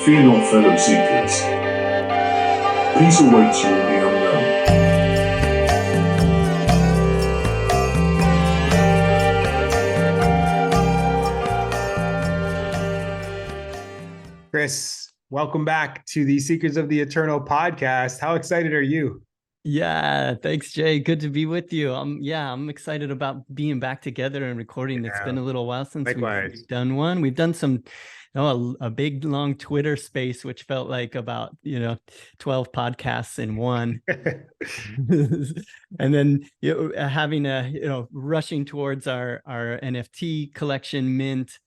Fear not, fellow seekers. Peace awaits you in the unknown. Chris, welcome back to the Seekers of the Eternal podcast. How excited are you? Yeah, thanks, Jay. Good to be with you. I'm excited about being back together and recording. It's been a little while since we've done one. We've done some, a big long Twitter space, which felt like about 12 podcasts in one. And then having rushing towards our NFT collection mint,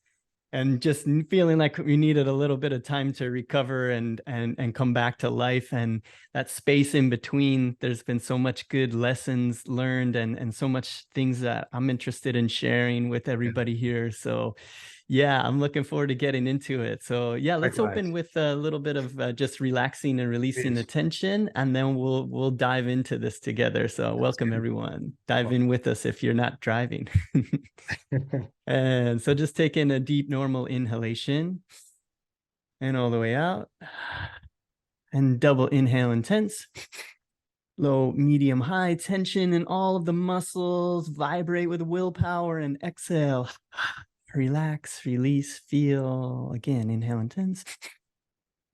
and just feeling like we needed a little bit of time to recover and come back to life. And that space in between, there's been so much good lessons learned and so much things that I'm interested in sharing with everybody here. So yeah, I'm looking forward to getting into it. So yeah, let's open with a little bit of just relaxing and releasing the tension, and then we'll dive into this together. So welcome everyone. Dive in with us if you're not driving. And so just take in a deep normal inhalation and all the way out, and double inhale intense. Low, medium, high tension in all of the muscles. Vibrate with willpower and exhale. Relax, release, feel. Again, inhale intense.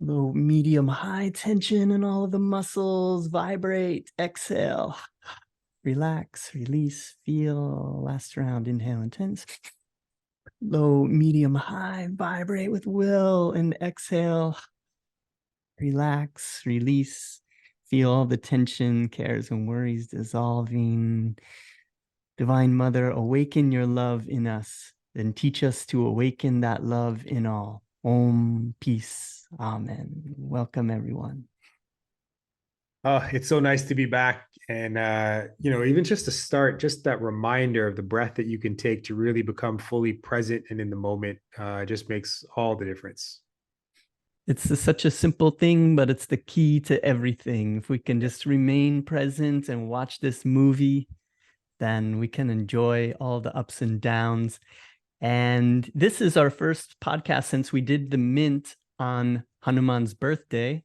Low, medium, high tension in all of the muscles. Vibrate, exhale. Relax, release, feel. Last round, inhale intense. Low, medium, high, vibrate with will, and exhale. Relax, release, feel all the tension, cares, and worries dissolving. Divine Mother, awaken your love in us, then teach us to awaken that love in all. Om, peace, amen. Welcome, everyone. Oh, it's so nice to be back. And, even just to start, just that reminder of the breath that you can take to really become fully present and in the moment just makes all the difference. It's such a simple thing, but it's the key to everything. If we can just remain present and watch this movie, then we can enjoy all the ups and downs. And this is our first podcast since we did the mint on Hanuman's birthday,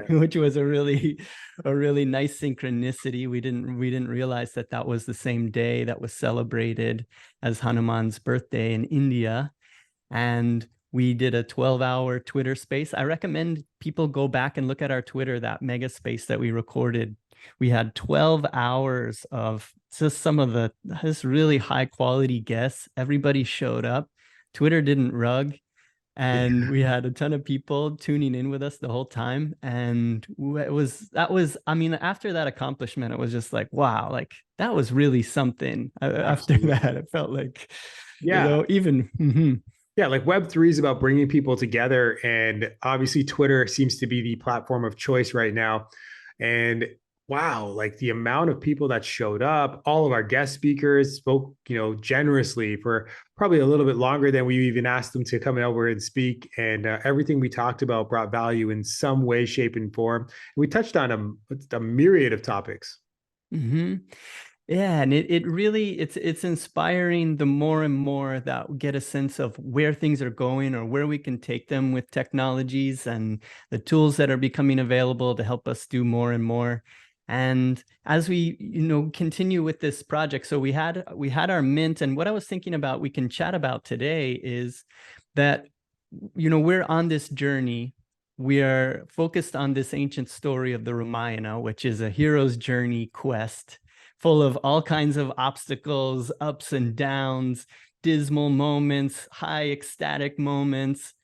which was a really nice synchronicity. We didn't realize that was the same day that was celebrated as Hanuman's birthday in India. And we did a 12-hour Twitter space. I recommend people go back and look at our Twitter, that mega space that we recorded. We had 12 hours of just some of this really high quality guests. Everybody showed up. Twitter didn't rug. And we had a ton of people tuning in with us the whole time. And after that accomplishment, it was just like, wow, like that was really something. After that, it felt like, even. Yeah, like Web3 is about bringing people together. And obviously, Twitter seems to be the platform of choice right now. And wow, like the amount of people that showed up, all of our guest speakers spoke, generously for probably a little bit longer than we even asked them to come over and speak. And everything we talked about brought value in some way, shape, and form. And we touched on a myriad of topics. Mm-hmm. Yeah, and it really, it's inspiring the more and more that we get a sense of where things are going or where we can take them with technologies and the tools that are becoming available to help us do more and more. And as we, continue with this project, so we had our mint, and what I was thinking about we can chat about today is that, we're on this journey. We are focused on this ancient story of the Ramayana, which is a hero's journey quest full of all kinds of obstacles, ups and downs, dismal moments, high ecstatic moments.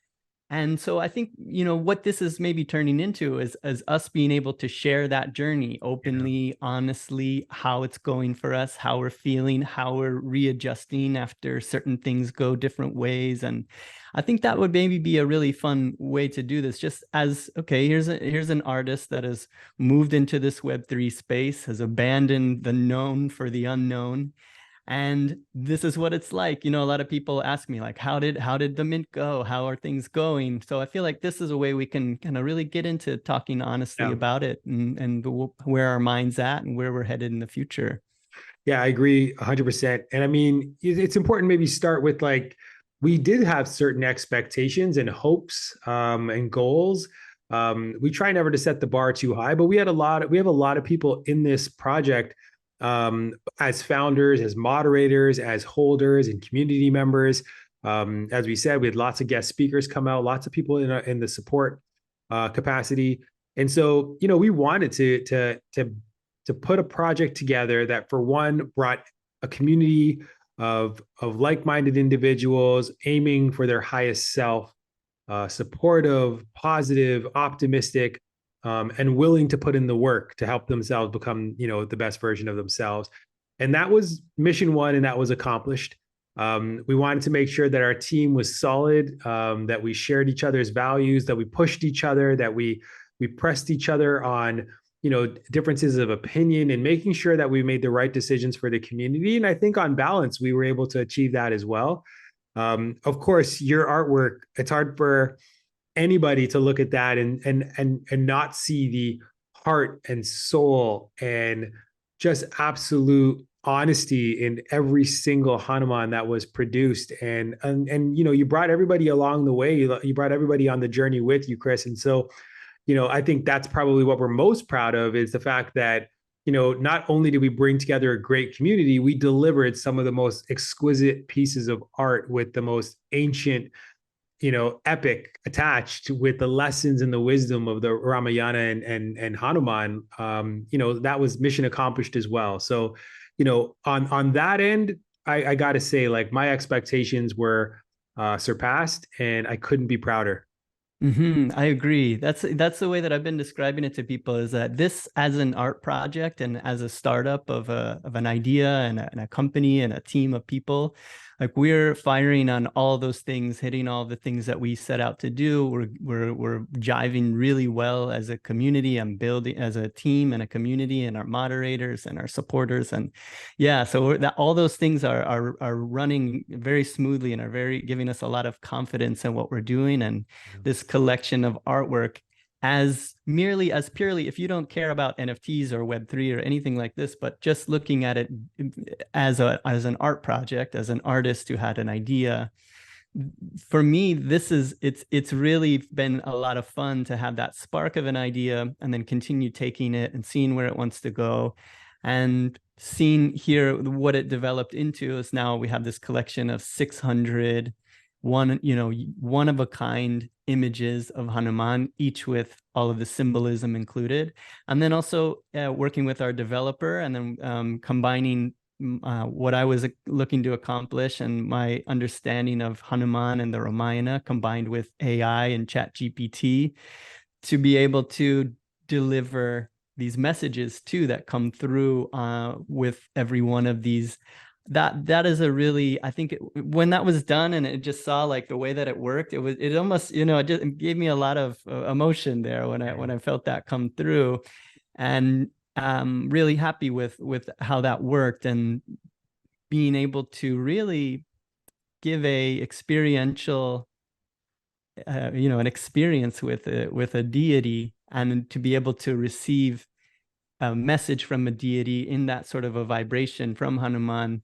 And so I think, what this is maybe turning into is us being able to share that journey openly, honestly, how it's going for us, how we're feeling, how we're readjusting after certain things go different ways. And I think that would maybe be a really fun way to do this, just as, okay, here's an artist that has moved into this Web3 space, has abandoned the known for the unknown. And this is what it's like. A lot of people ask me, like, how did the mint go? How are things going? So I feel like this is a way we can kind of really get into talking honestly about it and where our mind's at and where we're headed in the future. Yeah, I agree 100%. And I mean, it's important maybe start with like we did have certain expectations and hopes and goals. We try never to set the bar too high, but we have a lot of people in this project as founders, as moderators, as holders, and community members. As we said, we had lots of guest speakers come out, lots of people in the support capacity, and so we wanted to put a project together that, for one, brought a community of like-minded individuals aiming for their highest self, supportive, positive, optimistic, and willing to put in the work to help themselves become, the best version of themselves. And that was mission one, and that was accomplished. We wanted to make sure that our team was solid, that we shared each other's values, that we pushed each other, that we pressed each other on differences of opinion, and making sure that we made the right decisions for the community. And I think on balance, we were able to achieve that as well. Of course, your artwork, it's hard for anybody to look at that and not see the heart and soul and just absolute honesty in every single Hanuman that was produced. And you brought everybody along the way. You brought everybody on the journey with you, Chris. And so, I think that's probably what we're most proud of, is the fact that, not only did we bring together a great community, we delivered some of the most exquisite pieces of art with the most ancient, epic attached, with the lessons and the wisdom of the Ramayana and Hanuman. That was mission accomplished as well. So, on that end, I got to say, like, my expectations were surpassed, and I couldn't be prouder. I agree. That's the way that I've been describing it to people, is that this, as an art project and as a startup of an idea and a company and a team of people, like, we're firing on all those things, hitting all the things that we set out to do. We're jiving really well as a community and building as a team and a community, and our moderators and our supporters. And yeah, so all those things are running very smoothly and are giving us a lot of confidence in what we're doing. And this collection of artwork, as purely, if you don't care about NFTs or Web3 or anything like this, but just looking at it as an art project, as an artist who had an idea, for me, it's really been a lot of fun to have that spark of an idea and then continue taking it and seeing where it wants to go, and seeing here what it developed into. Is now we have this collection of 600 one of a kind images of Hanuman, each with all of the symbolism included. And then also working with our developer, and then combining what I was looking to accomplish and my understanding of Hanuman and the Ramayana, combined with AI and ChatGPT, to be able to deliver these messages too that come through with every one of these. That is a really, I think when that was done and it just saw like the way that it worked, it almost, it gave me a lot of emotion there when I felt that come through. And really happy with how that worked, and being able to really give a experiential an experience with a deity, and to be able to receive a message from a deity in that sort of a vibration from Hanuman.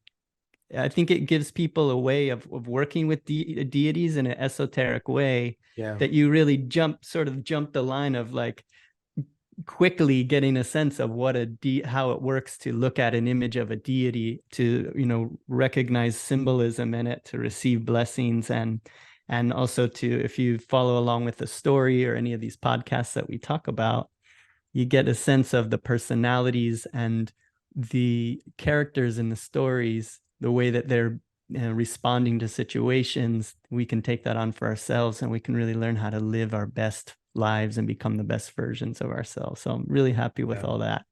I think it gives people a way of working with deities in an esoteric way, that you really jump the line of like quickly getting a sense of what how it works to look at an image of a deity, to recognize symbolism in it, to receive blessings, and also to, if you follow along with the story or any of these podcasts that we talk about, you get a sense of the personalities and the characters in the stories, the way that they're responding to situations. We can take that on for ourselves, and we can really learn how to live our best lives and become the best versions of ourselves. So I'm really happy with all that.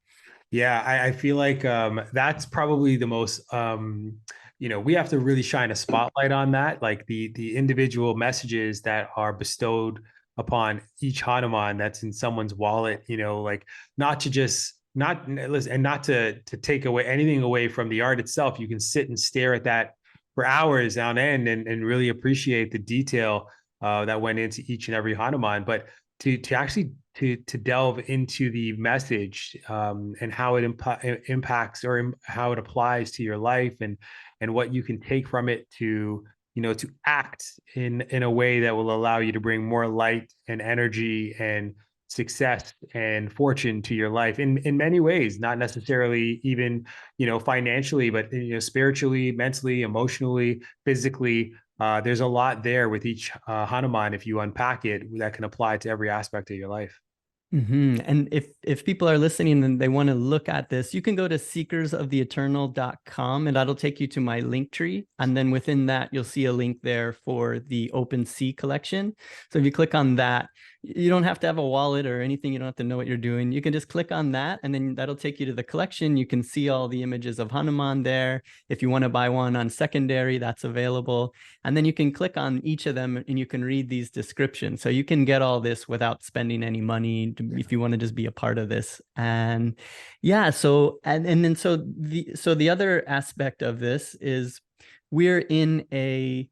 Yeah, I feel like that's probably the most, we have to really shine a spotlight on that, like the individual messages that are bestowed upon each Hanuman that's in someone's wallet, like not to take away anything away from the art itself. You can sit and stare at that for hours on end and really appreciate the detail that went into each and every Hanuman. But to actually to delve into the message and how it impacts or how it applies to your life, and what you can take from it to to act in a way that will allow you to bring more light and energy and success and fortune to your life in many ways, not necessarily even, financially, but, spiritually, mentally, emotionally, physically. There's a lot there with each Hanuman, if you unpack it, that can apply to every aspect of your life. And if people are listening and they want to look at this, you can go to seekersoftheeternal.com, and that'll take you to my link tree. And then within that, you'll see a link there for the Open Sea collection. So if you click on that, you don't have to have a wallet or anything. You don't have to know what you're doing. You can just click on that, and then that'll take you to the collection. You can see all the images of Hanuman there. If you want to buy one on secondary, that's available. And then you can click on each of them and you can read these descriptions. So you can get all this without spending any money if you want to just be a part of this. And yeah, so the other aspect of this is we're in a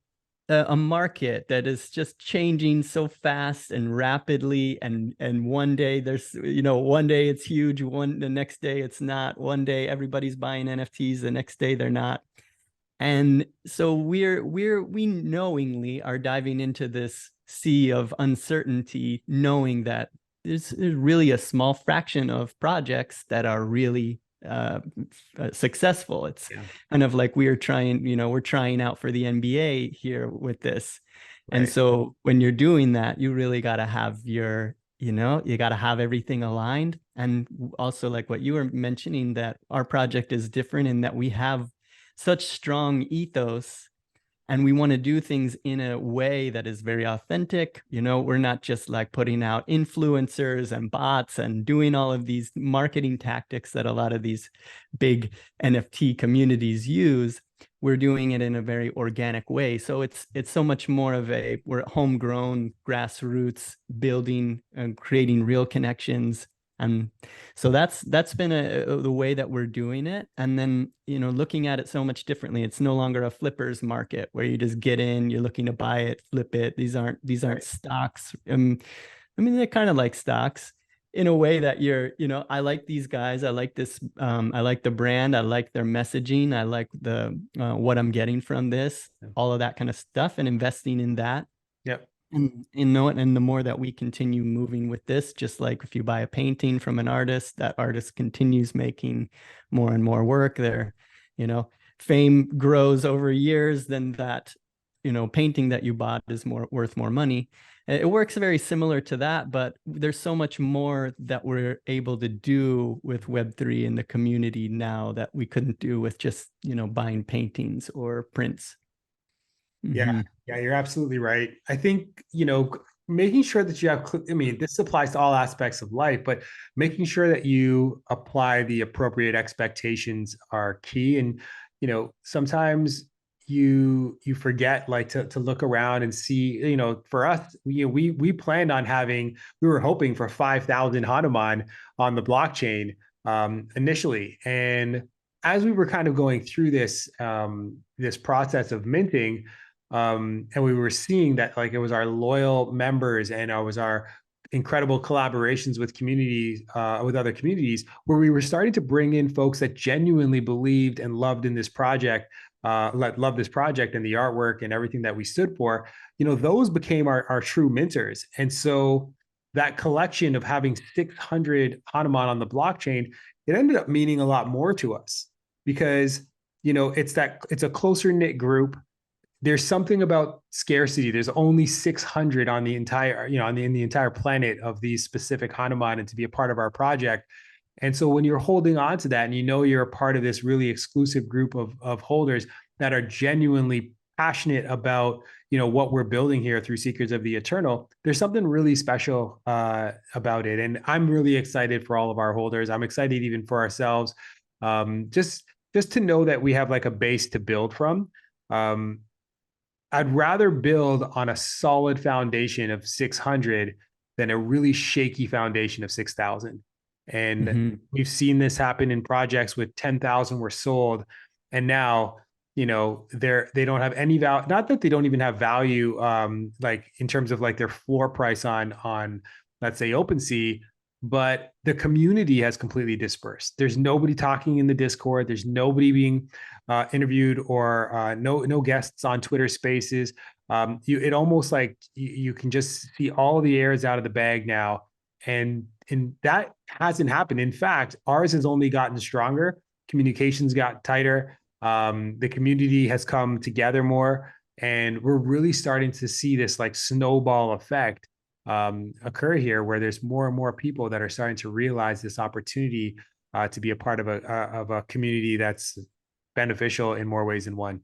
market that is just changing so fast and rapidly, and one day there's one day it's huge, the next day it's not, one day everybody's buying NFTs, the next day they're not. And so we knowingly are diving into this sea of uncertainty, knowing that there's really a small fraction of projects that are really successful. It's kind of like we're trying out for the NBA here with this. Right. And so when you're doing that, you really got to have you got to have everything aligned. And also, like what you were mentioning, that our project is different in that we have such strong ethos, and we want to do things in a way that is very authentic. We're not just like putting out influencers and bots and doing all of these marketing tactics that a lot of these big NFT communities use. We're doing it in a very organic way. So it's so much more of we're homegrown, grassroots, building and creating real connections. And so that's been the way that we're doing it. And then, looking at it so much differently. It's no longer a flippers market where you just get in, you're looking to buy it, flip it. These aren't stocks. I mean, they're kind of like stocks in a way that I like these guys. I like this. I like the brand. I like their messaging. I like the what I'm getting from this, all of that kind of stuff, and investing in that. Yep. And the more that we continue moving with this, just like if you buy a painting from an artist, that artist continues making more and more work. Their, fame grows over years, then that, painting that you bought is worth more money. It works very similar to that, but there's so much more that we're able to do with Web3 in the community now that we couldn't do with just, buying paintings or prints. Yeah, you're absolutely right. I think, making sure that you have, this applies to all aspects of life, but making sure that you apply the appropriate expectations are key. And, sometimes you forget like to look around and see, for us, we planned on we were hoping for 5,000 Hanuman on the blockchain initially. And as we were kind of going through this process of minting, and we were seeing that like it was our loyal members and it was our incredible collaborations with communities, with other communities, where we were starting to bring in folks that genuinely believed and loved in this project, loved this project and the artwork and everything that we stood for. Those became our true minters. And so that collection of having 600 Hanuman on the blockchain, it ended up meaning a lot more to us because it's a closer knit group. There's something about scarcity. There's only 600 on the entire, in the entire planet of these specific Hanuman, and to be a part of our project. And so when you're holding on to that and you're a part of this really exclusive group of holders that are genuinely passionate about, what we're building here through Seekers of the Eternal, there's something really special about it. And I'm really excited for all of our holders. I'm excited even for ourselves, just to know that we have like a base to build from. I'd rather build on a solid foundation of 600 than a really shaky foundation of 6,000. And we've seen this happen in projects with 10,000 were sold. And now, they don't have any value, not that they don't even have value, like in terms of like their floor price on let's say OpenSea, but the community has completely dispersed. There's nobody talking in the Discord. There's nobody being interviewed, or no guests on Twitter Spaces. It almost like you can just see all the airs out of the bag now, and that hasn't happened. In fact, ours has only gotten stronger. Communications got tighter. The community has come together more, and we're really starting to see this like snowball effect occur here, where there's more and more people that are starting to realize this opportunity to be a part of a community that's beneficial in more ways than one.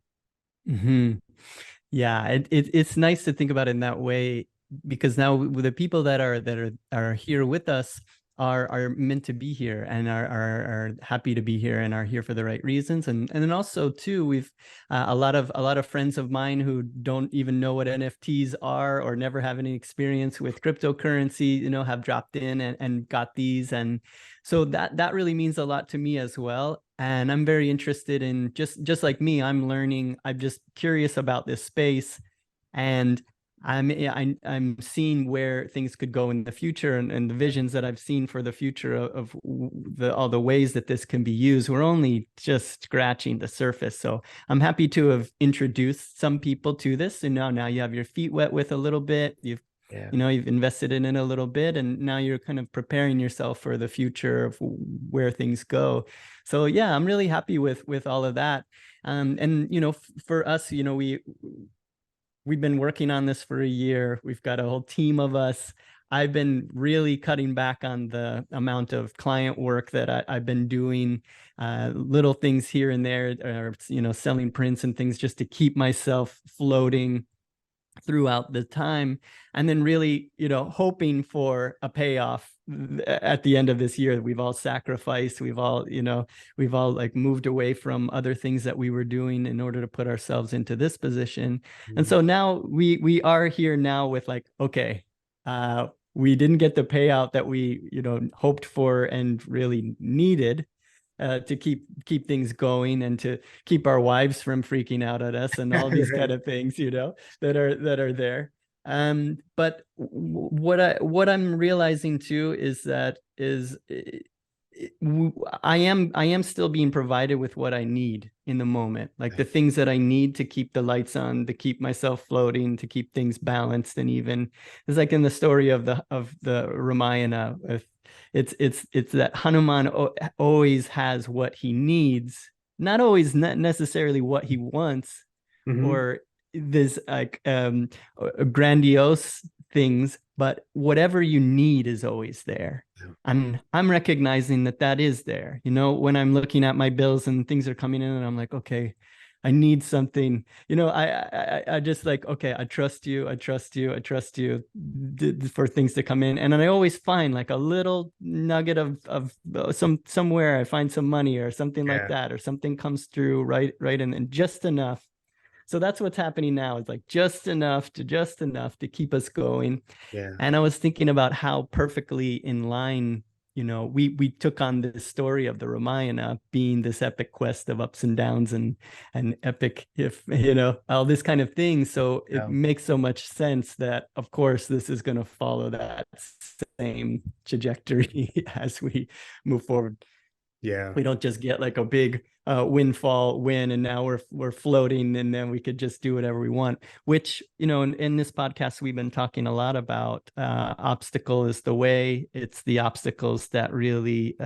Mm-hmm. Yeah, it's nice to think about it in that way, because now the people that are here with us are meant to be here, and are happy to be here, and are here for the right reasons. And then also too, we've a lot of friends of mine who don't even know what NFTs are, or never have any experience with cryptocurrency, have dropped in and got these. And so that really means a lot to me as well. And I'm very interested in, just like me, I'm learning. I'm just curious about this space, and I'm seeing where things could go in the future, and the visions that I've seen for the future of all the ways that this can be used. We're only just scratching the surface. So I'm happy to have introduced some people to this, and now you have your feet wet with a little bit. Yeah. You've invested in it a little bit, and now you're kind of preparing yourself for the future of where things go. So yeah, I'm really happy with all of that. And for us, we've been working on this for a year. We've got a whole team of us. I've been really cutting back on the amount of client work that I've been doing, little things here and there, or selling prints and things, just to keep myself floating throughout the time, and then really hoping for a payoff at the end of this year. We've all sacrificed, we've all like moved away from other things that we were doing in order to put ourselves into this position. And so now we are here now with like, okay, we didn't get the payout that we hoped for and really needed, to keep things going, and to keep our wives from freaking out at us, and all these kind of things, that are there. But what I'm realizing too is that I am still being provided with what I need in the moment, like the things that I need to keep the lights on, to keep myself floating, to keep things balanced. And even it's like in the story of the Ramayana, it's that Hanuman always has what he needs, not always necessarily what he wants, Mm-hmm. or this like grandiose things, but whatever you need is always there. I'm recognizing that is there. When I'm looking at my bills and things are coming in, and I'm like, okay, I need something. I just like, okay, I trust you for things to come in, and then I always find like a little nugget of somewhere. I find some money or something like that, or something comes through right, and just enough. So that's what's happening now. It's like just enough to keep us going. Yeah. And I was thinking about how perfectly in line, we took on this story of the Ramayana being this epic quest of ups and downs, and epic, if all this kind of thing. So it makes so much sense that, of course, this is going to follow that same trajectory as we move forward. Yeah. We don't just get like a big windfall win, and now we're floating, and then we could just do whatever we want. Which, in this podcast, we've been talking a lot about obstacle is the way. It's the obstacles that really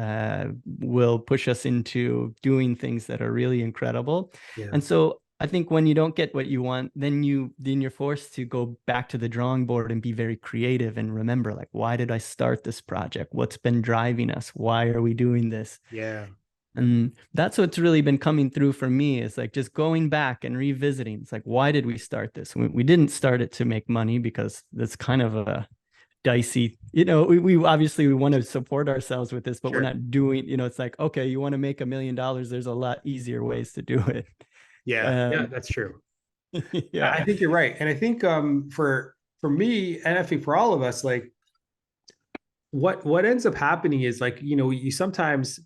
will push us into doing things that are really incredible. Yeah. And so I think when you don't get what you want, then you're forced to go back to the drawing board and be very creative, and remember, like, why did I start this project? What's been driving us? Why are we doing this? Yeah. And that's what's really been coming through for me, is like just going back and revisiting. It's like, why did we start this? We didn't start it to make money, because that's kind of a dicey, we obviously we want to support ourselves with this, but we're not doing, it's like, okay, you want to make $1 million, there's a lot easier ways to do it. Yeah, that's true. Yeah, I think you're right. And I think for me, and I think for all of us, like what ends up happening is, like, you sometimes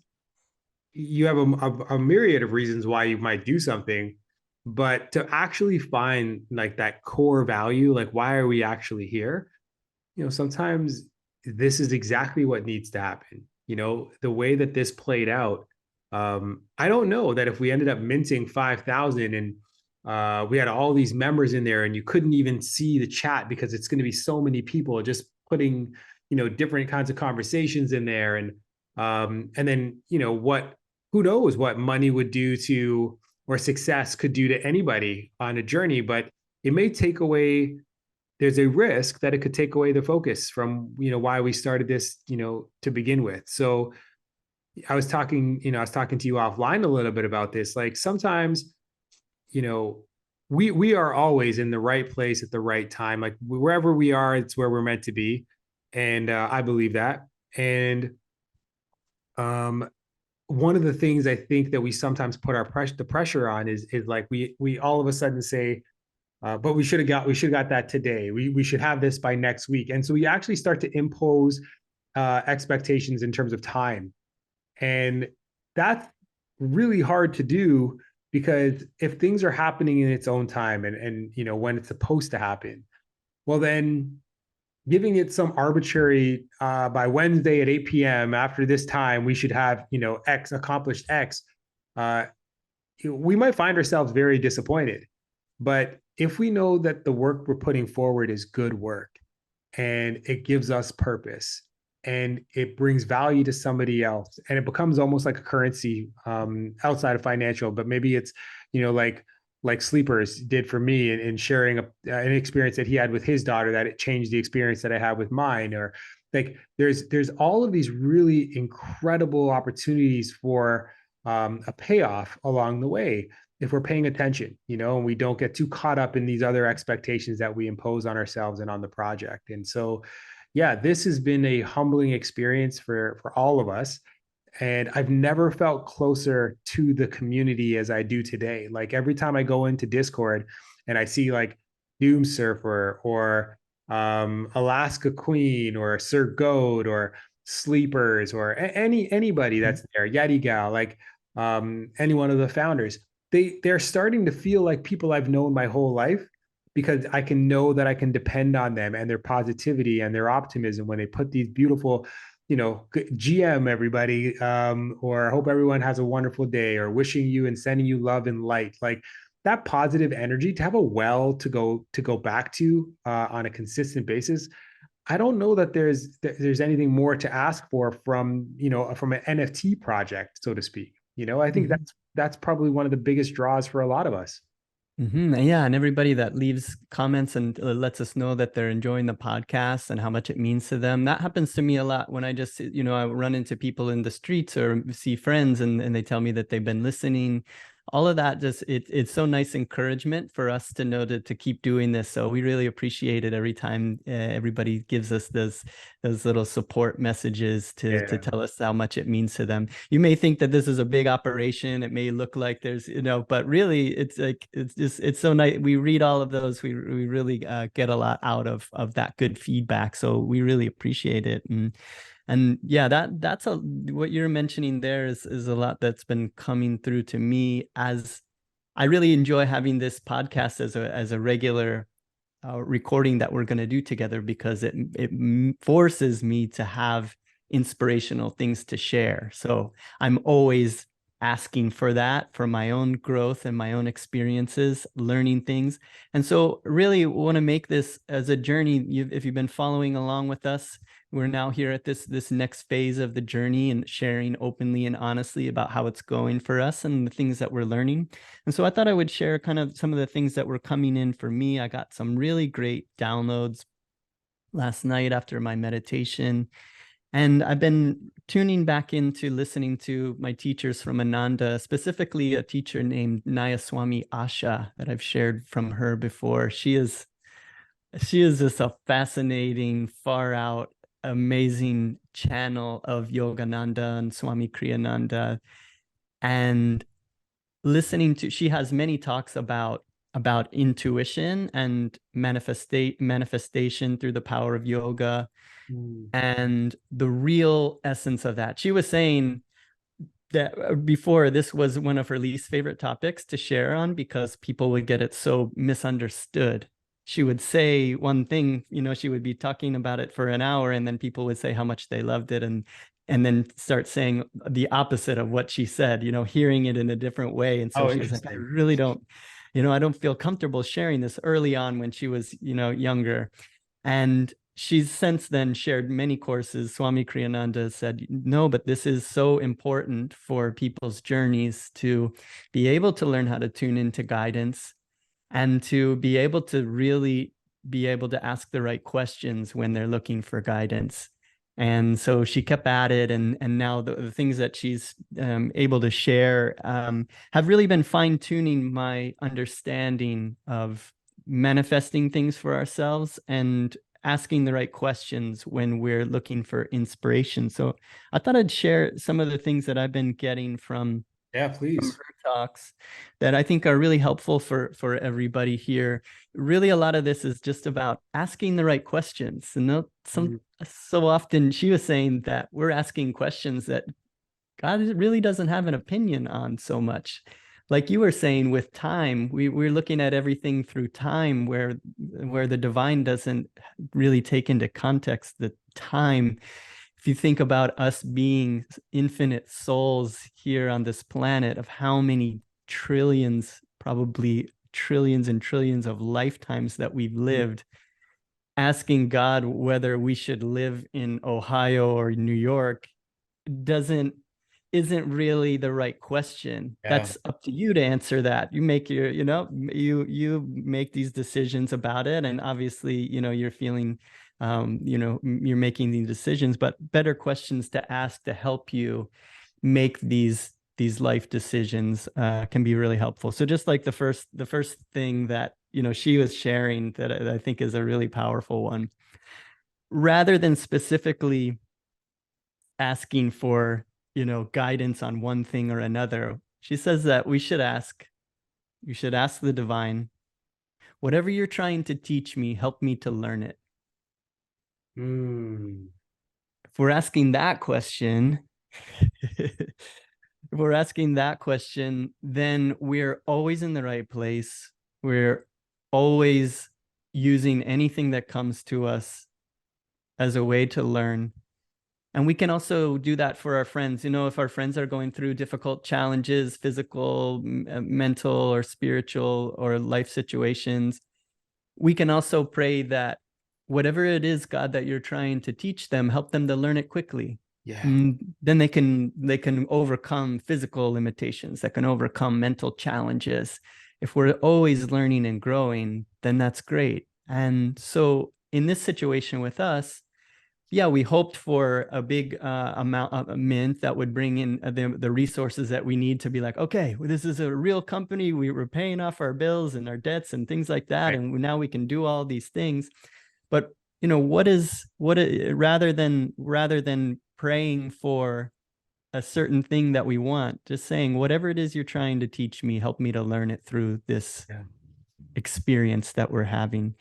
you have a myriad of reasons why you might do something, but to actually find like that core value, like why are we actually here? Sometimes this is exactly what needs to happen. You know, the way that this played out, I don't know that if we ended up minting 5,000 and we had all these members in there and you couldn't even see the chat because it's going to be so many people just putting, you know, different kinds of conversations in there. And then, you know, who knows what money would do to, or success could do to anybody on a journey, but it may take away, there's a risk that it could take away the focus from, you know, why we started this, you know, to begin with. So I was talking to you offline a little bit about this. Like sometimes, you know, we are always in the right place at the right time. Like wherever we are, it's where we're meant to be. And I believe that. And um, one of the things I think that we sometimes put the pressure on is like we all of a sudden say, but we should have got that today. We should have this by next week. And so we actually start to impose expectations in terms of time. And that's really hard to do because if things are happening in its own time and you know when it's supposed to happen, well then giving it some arbitrary by Wednesday at 8 p.m. after this time we should have, you know, X accomplished X. Uh, we might find ourselves very disappointed. But if we know that the work we're putting forward is good work and it gives us purpose and it brings value to somebody else and it becomes almost like a currency outside of financial, but maybe it's, you know, like Sleepers did for me in sharing an experience that he had with his daughter, that it changed the experience that I have with mine. Or like there's all of these really incredible opportunities for a payoff along the way if we're paying attention, you know, and we don't get too caught up in these other expectations that we impose on ourselves and on the project. And so, yeah, this has been a humbling experience for all of us. And I've never felt closer to the community as I do today. Like every time I go into Discord and I see like Doom Surfer or Alaska Queen or Sir Goat or Sleepers or anybody that's there, Yeti Gal, like any one of the founders, they're starting to feel like people I've known my whole life because I can know that I can depend on them and their positivity and their optimism when they put these beautiful, you know, GM everybody, or hope everyone has a wonderful day, or wishing you and sending you love and light, like that positive energy to have a well to go back to on a consistent basis. I don't know that there's anything more to ask for from, you know, from an NFT project, so to speak. You know, I think that's probably one of the biggest draws for a lot of us. Yeah, and everybody that leaves comments and lets us know that they're enjoying the podcast and how much it means to them. That happens to me a lot when I just, you know, I run into people in the streets or see friends and they tell me that they've been listening. All of that just it's so nice encouragement for us to know to keep doing this. So we really appreciate it every time everybody gives us those little support messages to tell us how much it means to them. You may think that this is a big operation. It may look like there's, you know, but really it's like it's so nice. We read all of those. We really get a lot out of that good feedback. So we really appreciate it. And yeah, that's what you're mentioning there is a lot that's been coming through to me, as I really enjoy having this podcast as a regular recording that we're going to do together, because it forces me to have inspirational things to share. So I'm always asking for that for my own growth and my own experiences, learning things. And so really want to make this as a journey. If you've been following along with us, we're now here at this next phase of the journey and sharing openly and honestly about how it's going for us and the things that we're learning. And so I thought I would share kind of some of the things that were coming in for me. I got some really great downloads last night after my meditation. And I've been tuning back into listening to my teachers from Ananda, specifically a teacher named Nayaswami Asha that I've shared from her before. She is just a fascinating, far out, amazing channel of Yogananda and Swami Kriyananda. And listening to, she has many talks about intuition and manifestation through the power of yoga and the real essence of that. She was saying that before, this was one of her least favorite topics to share on because people would get it so misunderstood. she would say one thing, she would be talking about it for an hour, and then people would say how much they loved it, and then start saying the opposite of what she said, hearing it in a different way. And so Oh, she was like, I interesting. really don't, I don't feel comfortable sharing this, early on when she was, younger. And she's since then shared many courses. Swami Kriyananda said, no, but this is so important for people's journeys, to be able to learn how to tune into guidance, and to be able to really be able to ask the right questions when they're looking for guidance. And so she kept at it, and now the things that she's able to share have really been fine-tuning my understanding of manifesting things for ourselves and asking the right questions when we're looking for inspiration. So I thought I'd share some of the things that I've been getting from Yeah, her please. talks that I think are really helpful for everybody here. Really, a lot of this is just about asking the right questions. And so often she was saying that we're asking questions that God really doesn't have an opinion on so much. Like you were saying with time, we're looking at everything through time, where the divine doesn't really take into context the time. If you think about us being infinite souls here on this planet, of how many trillions, probably trillions and trillions of lifetimes that we've lived, asking God whether we should live in Ohio or New York isn't really the right question. Yeah. That's up to you to answer that. You make your, you make these decisions about it. And obviously, you're feeling, you're making these decisions, but better questions to ask to help you make these life decisions can be really helpful. So just like the first thing that, she was sharing, that I think is a really powerful one, rather than specifically asking for, guidance on one thing or another, she says that you should ask the divine, whatever you're trying to teach me, help me to learn it. If we're asking that question, then we're always in the right place. We're always using anything that comes to us as a way to learn. And we can also do that for our friends. If our friends are going through difficult challenges, physical, mental, or spiritual, or life situations, we can also pray that whatever it is, God, that you're trying to teach them, help them to learn it quickly. Yeah. Then they can overcome physical limitations, that can overcome mental challenges. If we're always learning and growing, then that's great. And so in this situation with us, yeah, we hoped for a big amount of mint that would bring in the resources that we need to be like, okay, well, this is a real company. We were paying off our bills and our debts and things like that. Right. And now we can do all these things. But, rather than praying for a certain thing that we want, just saying, whatever it is you're trying to teach me, help me to learn it through this experience that we're having.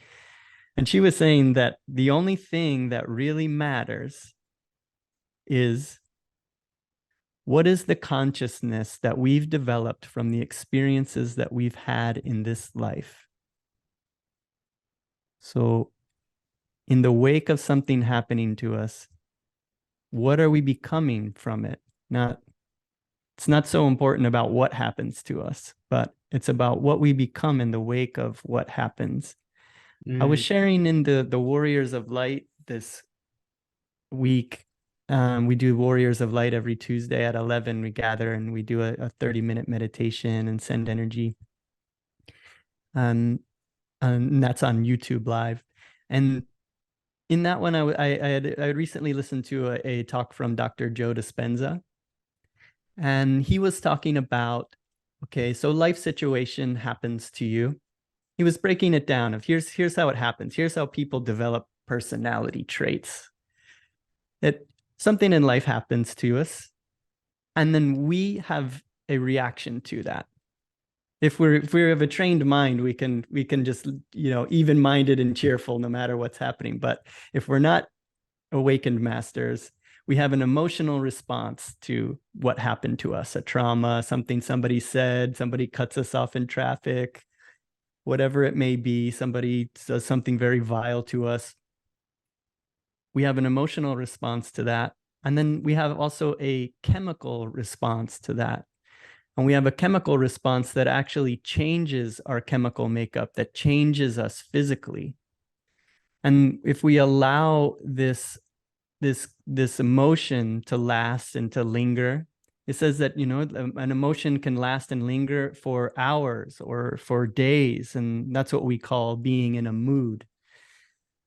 And she was saying that the only thing that really matters is, what is the consciousness that we've developed from the experiences that we've had in this life? So in the wake of something happening to us, what are we becoming from it? It's not so important about what happens to us, but it's about what we become in the wake of what happens. I was sharing in the Warriors of Light this week. We do Warriors of Light every Tuesday at 11. We gather and we do a 30-minute meditation and send energy. And that's on YouTube Live. And in that one, I recently listened to a talk from Dr. Joe Dispenza. And he was talking about, okay, so life situation happens to you. He was breaking it down of here's how it happens. Here's how people develop personality traits. That something in life happens to us, and then we have a reaction to that. If we have a trained mind, we can just, even-minded and cheerful no matter what's happening. But if we're not awakened masters, we have an emotional response to what happened to us, a trauma, something somebody said, somebody cuts us off in traffic, whatever it may be, somebody does something very vile to us, we have an emotional response to that. And then we have also a chemical response to that. And we have a chemical response that actually changes our chemical makeup, that changes us physically. And if we allow this emotion to last and to linger, it says that, you know, an emotion can last and linger for hours or for days. And that's what we call being in a mood.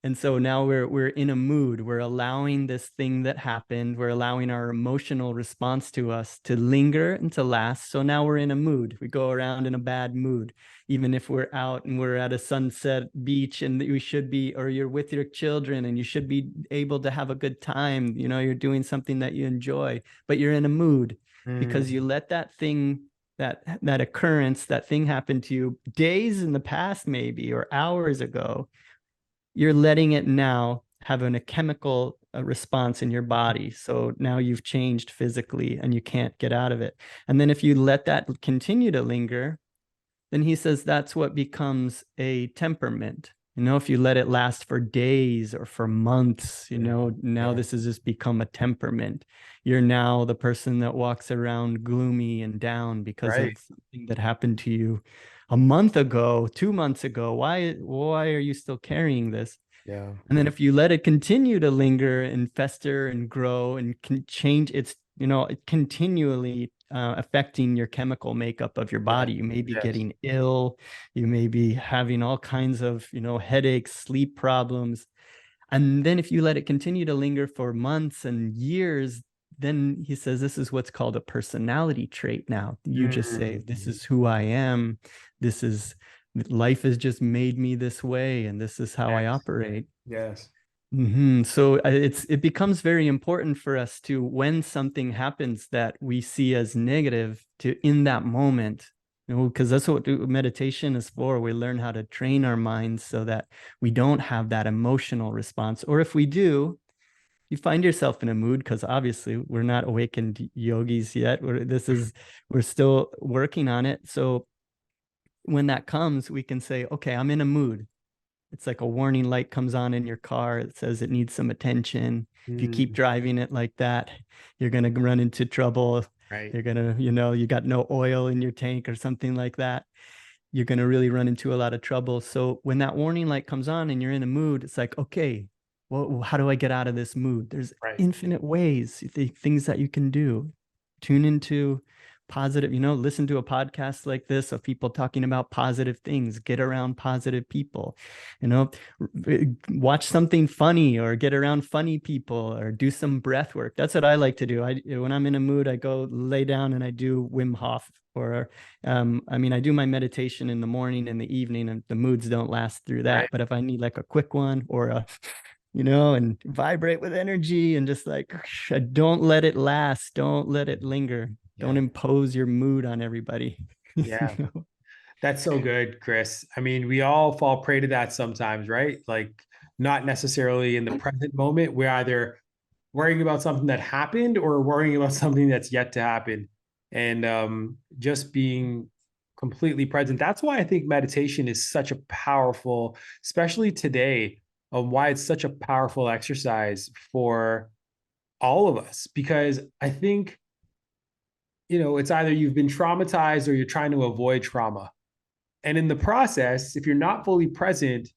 And so now we're in a mood. We're allowing this thing that happened. We're allowing our emotional response to us to linger and to last. So now we're in a mood. We go around in a bad mood, even if we're out and we're at a sunset beach and we should be, or you're with your children and you should be able to have a good time. You know, you're doing something that you enjoy, but you're in a mood because you let that thing, that occurrence, that thing happen to you days in the past, maybe, or hours ago. You're letting it now have a chemical response in your body. So now you've changed physically and you can't get out of it. And then if you let that continue to linger, then he says that's what becomes a temperament. You know, if you let it last for days or for months, you know, now this has just become a temperament. You're now the person that walks around gloomy and down because of something that happened to you a month ago, 2 months ago. Why are you still carrying this? Yeah. And then if you let it continue to linger and fester and grow and can change its, you know, continually affecting your chemical makeup of your body. You may be getting ill. You may be having all kinds of, you know, headaches, sleep problems. And then if you let it continue to linger for months and years, then he says, this is what's called a personality trait now. You just say, this is who I am. This is, life has just made me this way. And this is how I operate. Yes. So it becomes very important for us to, when something happens that we see as negative, to in that moment, you know, because that's what meditation is for. We learn how to train our minds so that we don't have that emotional response. Or if we do, you find yourself in a mood, because obviously we're not awakened yogis yet. We're still working on it. So when that comes, we can say, okay, I'm in a mood. It's like a warning light comes on in your car. It says it needs some attention. If you keep driving it like that, you're going to run into trouble. You're going to, you know, you got no oil in your tank or something like that. You're going to really run into a lot of trouble. So when that warning light comes on and you're in a mood, it's like, okay, well, how do I get out of this mood? There's infinite ways, things that you can do. Tune into positive, you know, listen to a podcast like this of people talking about positive things, get around positive people, you know, watch something funny or get around funny people or do some breath work. That's what I like to do. When I'm in a mood, I go lay down and I do Wim Hof, or I do my meditation in the morning and the evening, and the moods don't last through that. But if I need like a quick one or a, you know, and vibrate with energy and just like, don't let it last. Don't let it linger. Don't impose your mood on everybody. Yeah. That's so good, Chris. I mean, we all fall prey to that sometimes, right? Like, not necessarily in the present moment. We're either worrying about something that happened or worrying about something that's yet to happen. And just being completely present. That's why I think meditation is such a powerful, especially today, why it's such a powerful exercise for all of us. Because I think, you know, it's either you've been traumatized or you're trying to avoid trauma. And in the process, if you're not fully present,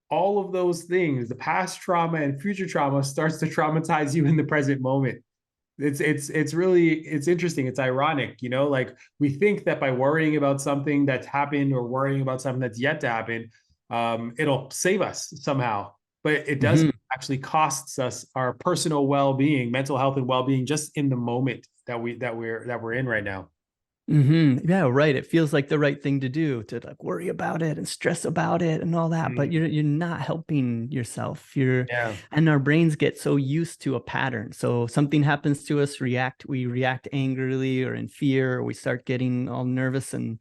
all of those things, the past trauma and future trauma, starts to traumatize you in the present moment. It's really, it's interesting. It's ironic, you know, like we think that by worrying about something that's happened or worrying about something that's yet to happen, it'll save us somehow. But it doesn't. Actually costs us our personal well-being, mental health and well-being, just in the moment that we're in right now. Yeah, right. It feels like the right thing to do, to like worry about it and stress about it and all that, but you're not helping yourself. And our brains get so used to a pattern. So something happens to us, we react angrily or in fear, or we start getting all nervous, and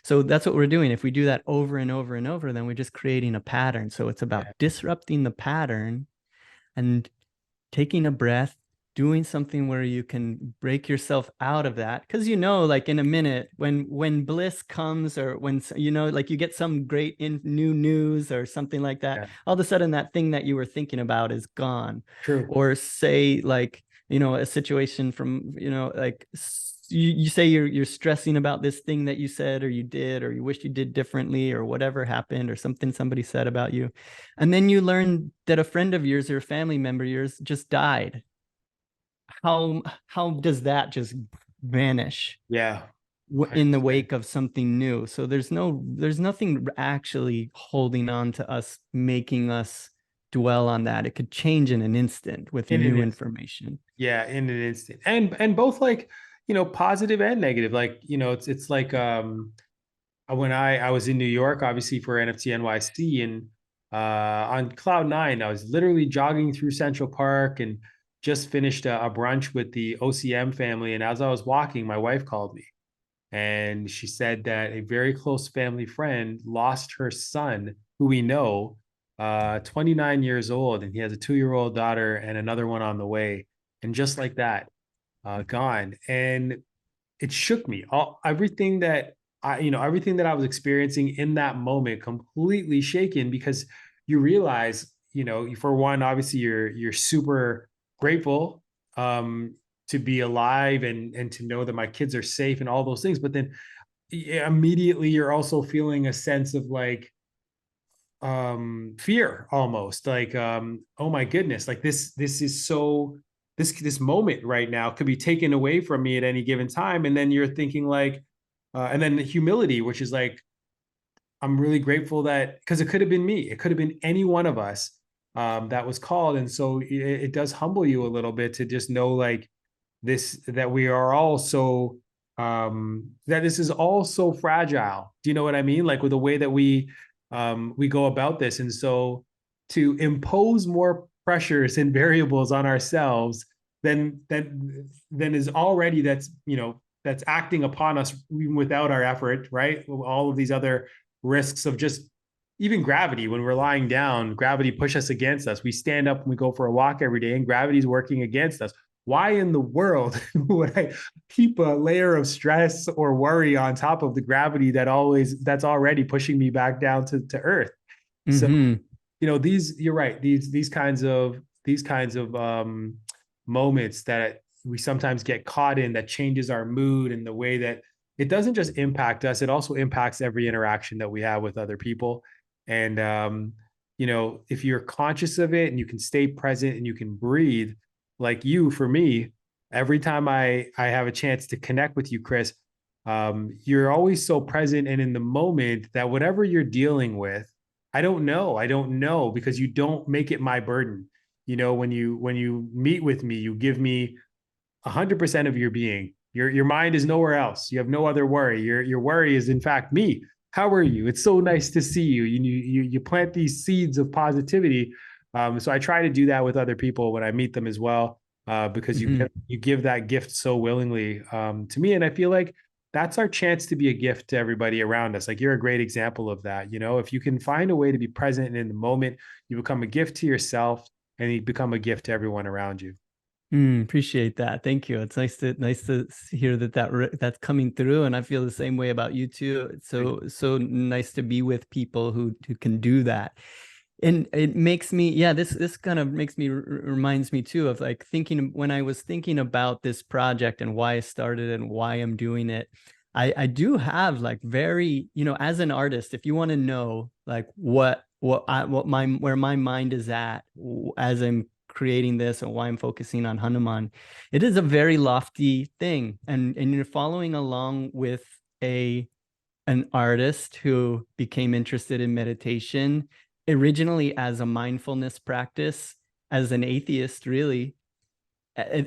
so that's what we're doing. If we do that over and over and over, then we're just creating a pattern. So it's about disrupting the pattern and taking a breath doing something where you can break yourself out of that. Because, like in a minute, when bliss comes, or when, like you get some great new news or something like that, Yeah, all of a sudden that thing that you were thinking about is gone. true. Or say like, a situation from, like you say you're stressing about this thing that you said or you did, or you wish you did differently, or whatever happened, or something somebody said about you. And then you learn that a friend of yours or a family member of yours just died. How does that just vanish Yeah, in the 100%. wake of something new? So there's nothing actually holding on to us, making us dwell on that. It could change in an instant with In an new instant. information. Yeah, in an instant. And both like, positive and negative. Like, it's like when I was in New York, obviously for NFT NYC, and on cloud nine, I was literally jogging through Central Park and just finished a brunch with the OCM family. And as I was walking, my wife called me, and she said that a very close family friend lost her son, who we know, 29 years old, and he has a 2-year-old daughter and another one on the way. And just like that, gone. And it shook me. Everything that everything that I was experiencing in that moment, completely shaken, because you realize, for one, obviously you're super grateful to be alive, and to know that my kids are safe and all those things. But then immediately you're also feeling a sense of like fear, almost like oh my goodness, like this is so, this moment right now could be taken away from me at any given time. And then you're thinking like and then the humility, which is like, I'm really grateful that, because it could have been me, it could have been any one of us that was called. And so it does humble you a little bit to just know like this, that we are all so that this is all so fragile. Do you know what I mean? Like with the way that we go about this. And so to impose more pressures and variables on ourselves then is already, that's acting upon us even without our effort, right? All of these other risks of just even gravity. When we're lying down, gravity pushes us against us. We stand up and we go for a walk every day, and gravity's working against us. Why in the world would I keep a layer of stress or worry on top of the gravity that's already pushing me back down to earth? So, Mm-hmm. you're right. These kinds of moments that we sometimes get caught in, that changes our mood, and the way that it doesn't just impact us, it also impacts every interaction that we have with other people. And if you're conscious of it and you can stay present and you can breathe, like you, for me, every time I have a chance to connect with you, Chris, you're always so present and in the moment that whatever you're dealing with, I don't know, because you don't make it my burden. When you meet with me, you give me 100% of your being. Your mind is nowhere else. You have no other worry. Your worry is in fact me. How are you? It's so nice to see you. You plant these seeds of positivity. So I try to do that with other people when I meet them as well, because Mm-hmm. you give that gift so willingly to me, and I feel like that's our chance to be a gift to everybody around us. Like you're a great example of that. If you can find a way to be present and in the moment, you become a gift to yourself, and you become a gift to everyone around you. Appreciate that. Thank you. It's nice to hear that's coming through, and I feel the same way about you too. It's so nice to be with people who can do that. And it makes me, yeah, this kind of makes me reminds me too of like thinking, when I was thinking about this project and why I started and why I'm doing it. I do have like very, as an artist, if you want to know like where my mind is at as I'm creating this and why I'm focusing on Hanuman, it is a very lofty thing. And you're following along with an artist who became interested in meditation originally as a mindfulness practice, as an atheist, really,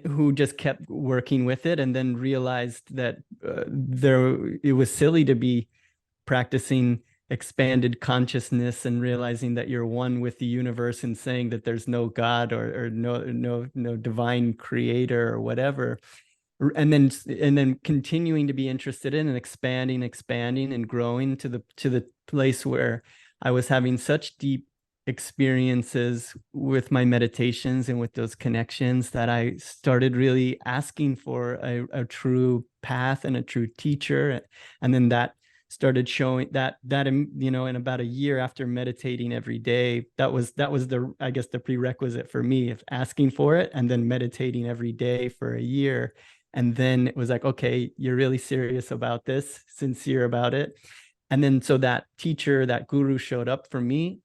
who just kept working with it and then realized that it was silly to be practicing expanded consciousness and realizing that you're one with the universe and saying that there's no God or no divine creator or whatever. And then continuing to be interested in and expanding and growing to the place where I was having such deep experiences with my meditations and with those connections that I started really asking for a true path and a true teacher. And then that started showing that, you know, in about a year after meditating every day, that was the, I guess, the prerequisite for me of asking for it and then meditating every day for a year. And then it was like, okay, you're really serious about this, sincere about it. And then so that teacher, that guru showed up for me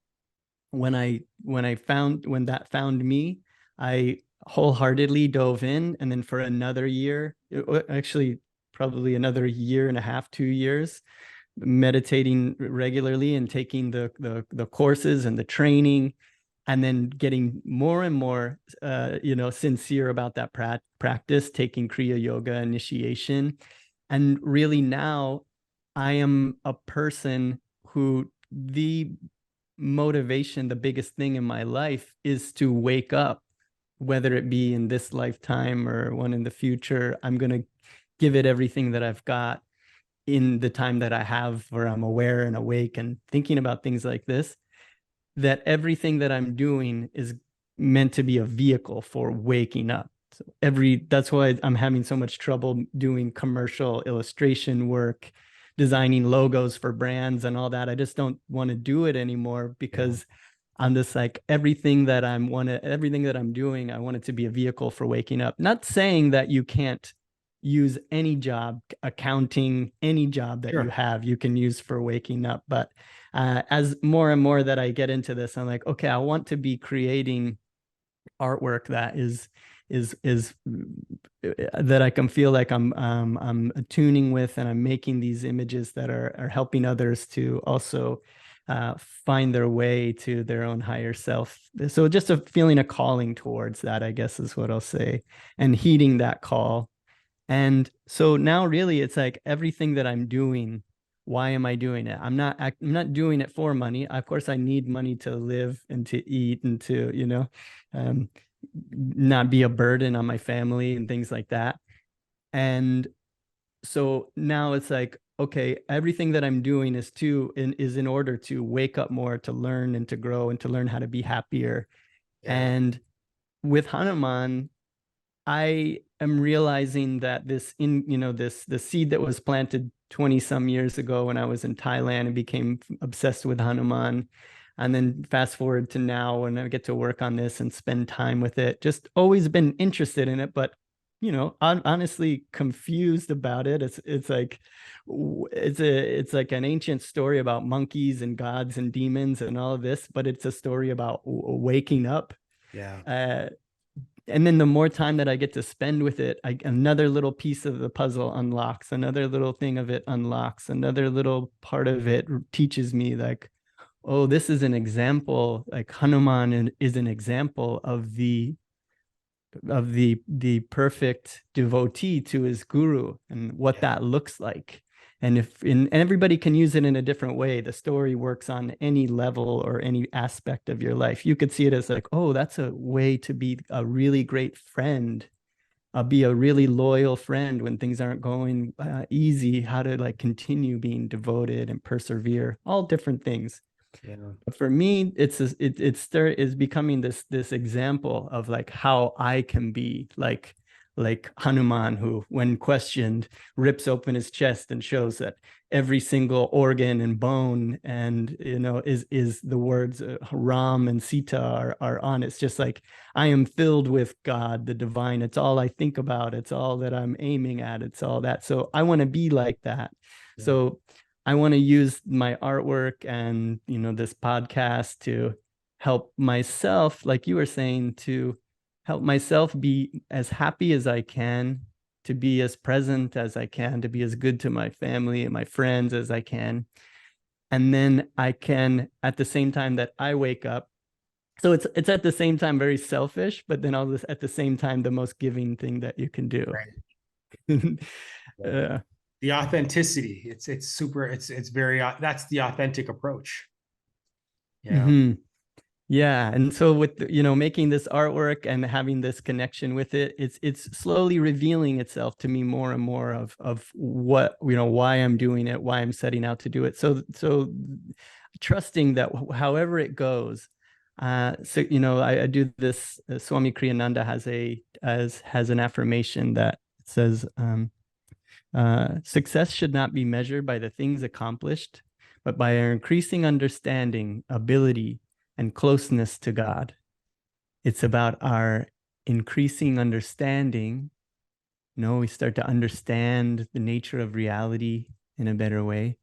when that found me. I wholeheartedly dove in, and then for another year, actually probably another year and a half, 2 years, meditating regularly and taking the courses and the training, and then getting more and more you know, sincere about that practice, taking Kriya Yoga initiation. And really now I am a person who, the motivation, the biggest thing in my life is to wake up, whether it be in this lifetime or one in the future. I'm going to give it everything that I've got in the time that I have, where I'm aware and awake and thinking about things like this, that everything that I'm doing is meant to be a vehicle for waking up. So that's why I'm having so much trouble doing commercial illustration work, designing logos for brands and all that. I just don't want to do it anymore, because I'm just like, everything that I'm doing, I want it to be a vehicle for waking up. Not saying that you can't use any job, accounting, any job that you have, you can use for waking up. But as more and more that I get into this, I'm like, okay, I want to be creating artwork that is that I can feel like I'm attuning with, and I'm making these images that are helping others to also find their way to their own higher self. So just feeling a calling towards that, I guess, is what I'll say, and heeding that call. And so now really it's like, everything that I'm doing, why am I doing it? I'm not doing it for money. Of course, I need money to live and to eat and to, you know, not be a burden on my family and things like that. And so now it's like, okay, everything that I'm doing is in order to wake up more, to learn and to grow and to learn how to be happier. And with Hanuman, I am realizing that the seed that was planted 20 some years ago when I was in Thailand and became obsessed with Hanuman, and then fast forward to now when I get to work on this and spend time with it, just always been interested in it, but, you know, I'm honestly confused about it. It's like an ancient story about monkeys and gods and demons and all of this, but it's a story about waking up. And then the more time that I get to spend with it, another little piece of the puzzle unlocks, another little thing of it unlocks, another little part of it teaches me, like, oh, this is an example, like Hanuman is an example of the perfect devotee to his guru, and what that looks like. And and everybody can use it in a different way. The story works on any level or any aspect of your life. You could see it as like, oh, that's a way to be a really great friend, be a really loyal friend when things aren't going easy, how to like continue being devoted and persevere, all different things. But for me, it is becoming this example of like how I can be like Hanuman, who, when questioned, rips open his chest and shows that every single organ and bone and, you know, is the words Ram and Sita are on. It's just like, I am filled with God, the divine. It's all I think about. It's all that I'm aiming at. It's all that. So I want to be like that. So I want to use my artwork and, you know, this podcast to help myself, like you were saying, to help myself be as happy as I can, to be as present as I can, to be as good to my family and my friends as I can. And then I can, at the same time that I wake up, so it's at the same time very selfish, but then all this at the same time the most giving thing that you can do. The authenticity, it's very, that's the authentic approach. Yeah. And so with, you know, making this artwork and having this connection with it, it's slowly revealing itself to me more and more of what, you know, why I'm doing it, why I'm setting out to do it. So trusting that however it goes, So I do this. Swami Kriyananda has an affirmation that says, "Success should not be measured by the things accomplished, but by our increasing understanding, ability, and closeness to God." It's about our increasing understanding. We start to understand the nature of reality in a better way.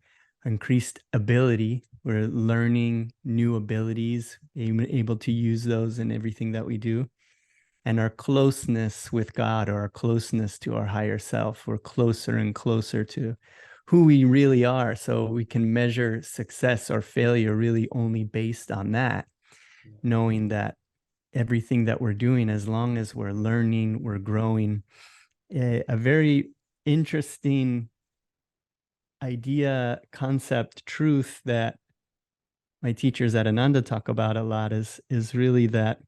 Increased ability. We're learning new abilities, able to use those in everything that we do. And our closeness with God, or our closeness to our higher self, we're closer and closer to who we really are. So we can measure success or failure really only based on that, knowing that everything that we're doing, as long as we're learning, we're growing. A very interesting idea, concept, truth that my teachers at Ananda talk about a lot is really that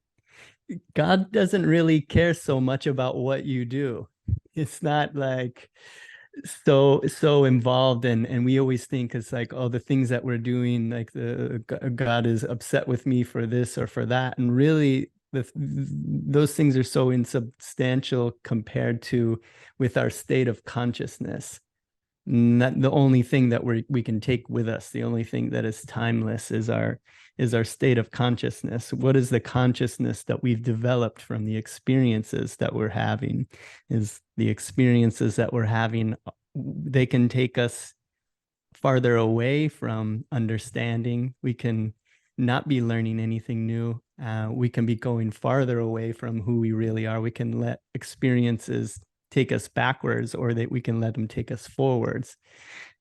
God doesn't really care so much about what you do. It's not like so involved, and we always think it's like, oh, the things that we're doing, like the God is upset with me for this or for that, and really those things are so insubstantial compared to with our state of consciousness. Not the only thing that we can take with us, the only thing that is timeless is our state of consciousness. What is the consciousness that we've developed from the experiences that we're having? Is the experiences that we're having, they can take us farther away from understanding. We can not be learning anything new. We can be going farther away from who we really are. We can let experiences take us backwards, or that we can let them take us forwards.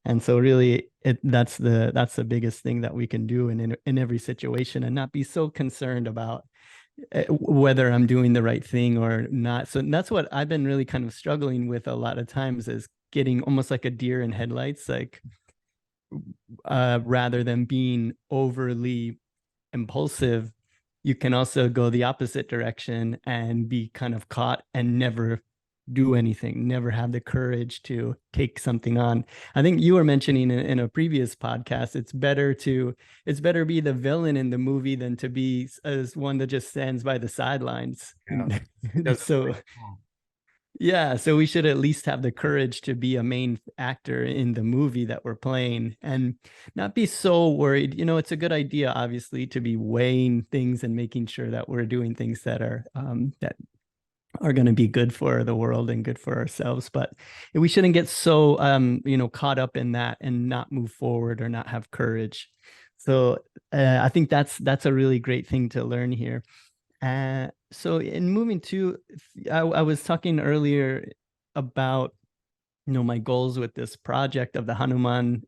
And so really that's the biggest thing that we can do in every situation, and not be so concerned about whether I'm doing the right thing or not. So that's what I've been really kind of struggling with a lot of times, is getting almost like a deer in headlights, like rather than being overly impulsive, you can also go the opposite direction and be kind of caught and never do anything, never have the courage to take something on. I think you were mentioning in a previous podcast, it's better be the villain in the movie than to be as one that just stands by the sidelines. Yeah. So yeah, so we should at least have the courage to be a main actor in the movie that we're playing, and not be so worried. It's a good idea, obviously, to be weighing things and making sure that we're doing things that are going to be good for the world and good for ourselves. But we shouldn't get so caught up in that and not move forward or not have courage. So I think that's a really great thing to learn here. So in moving to, I was talking earlier about my goals with this project of the Hanuman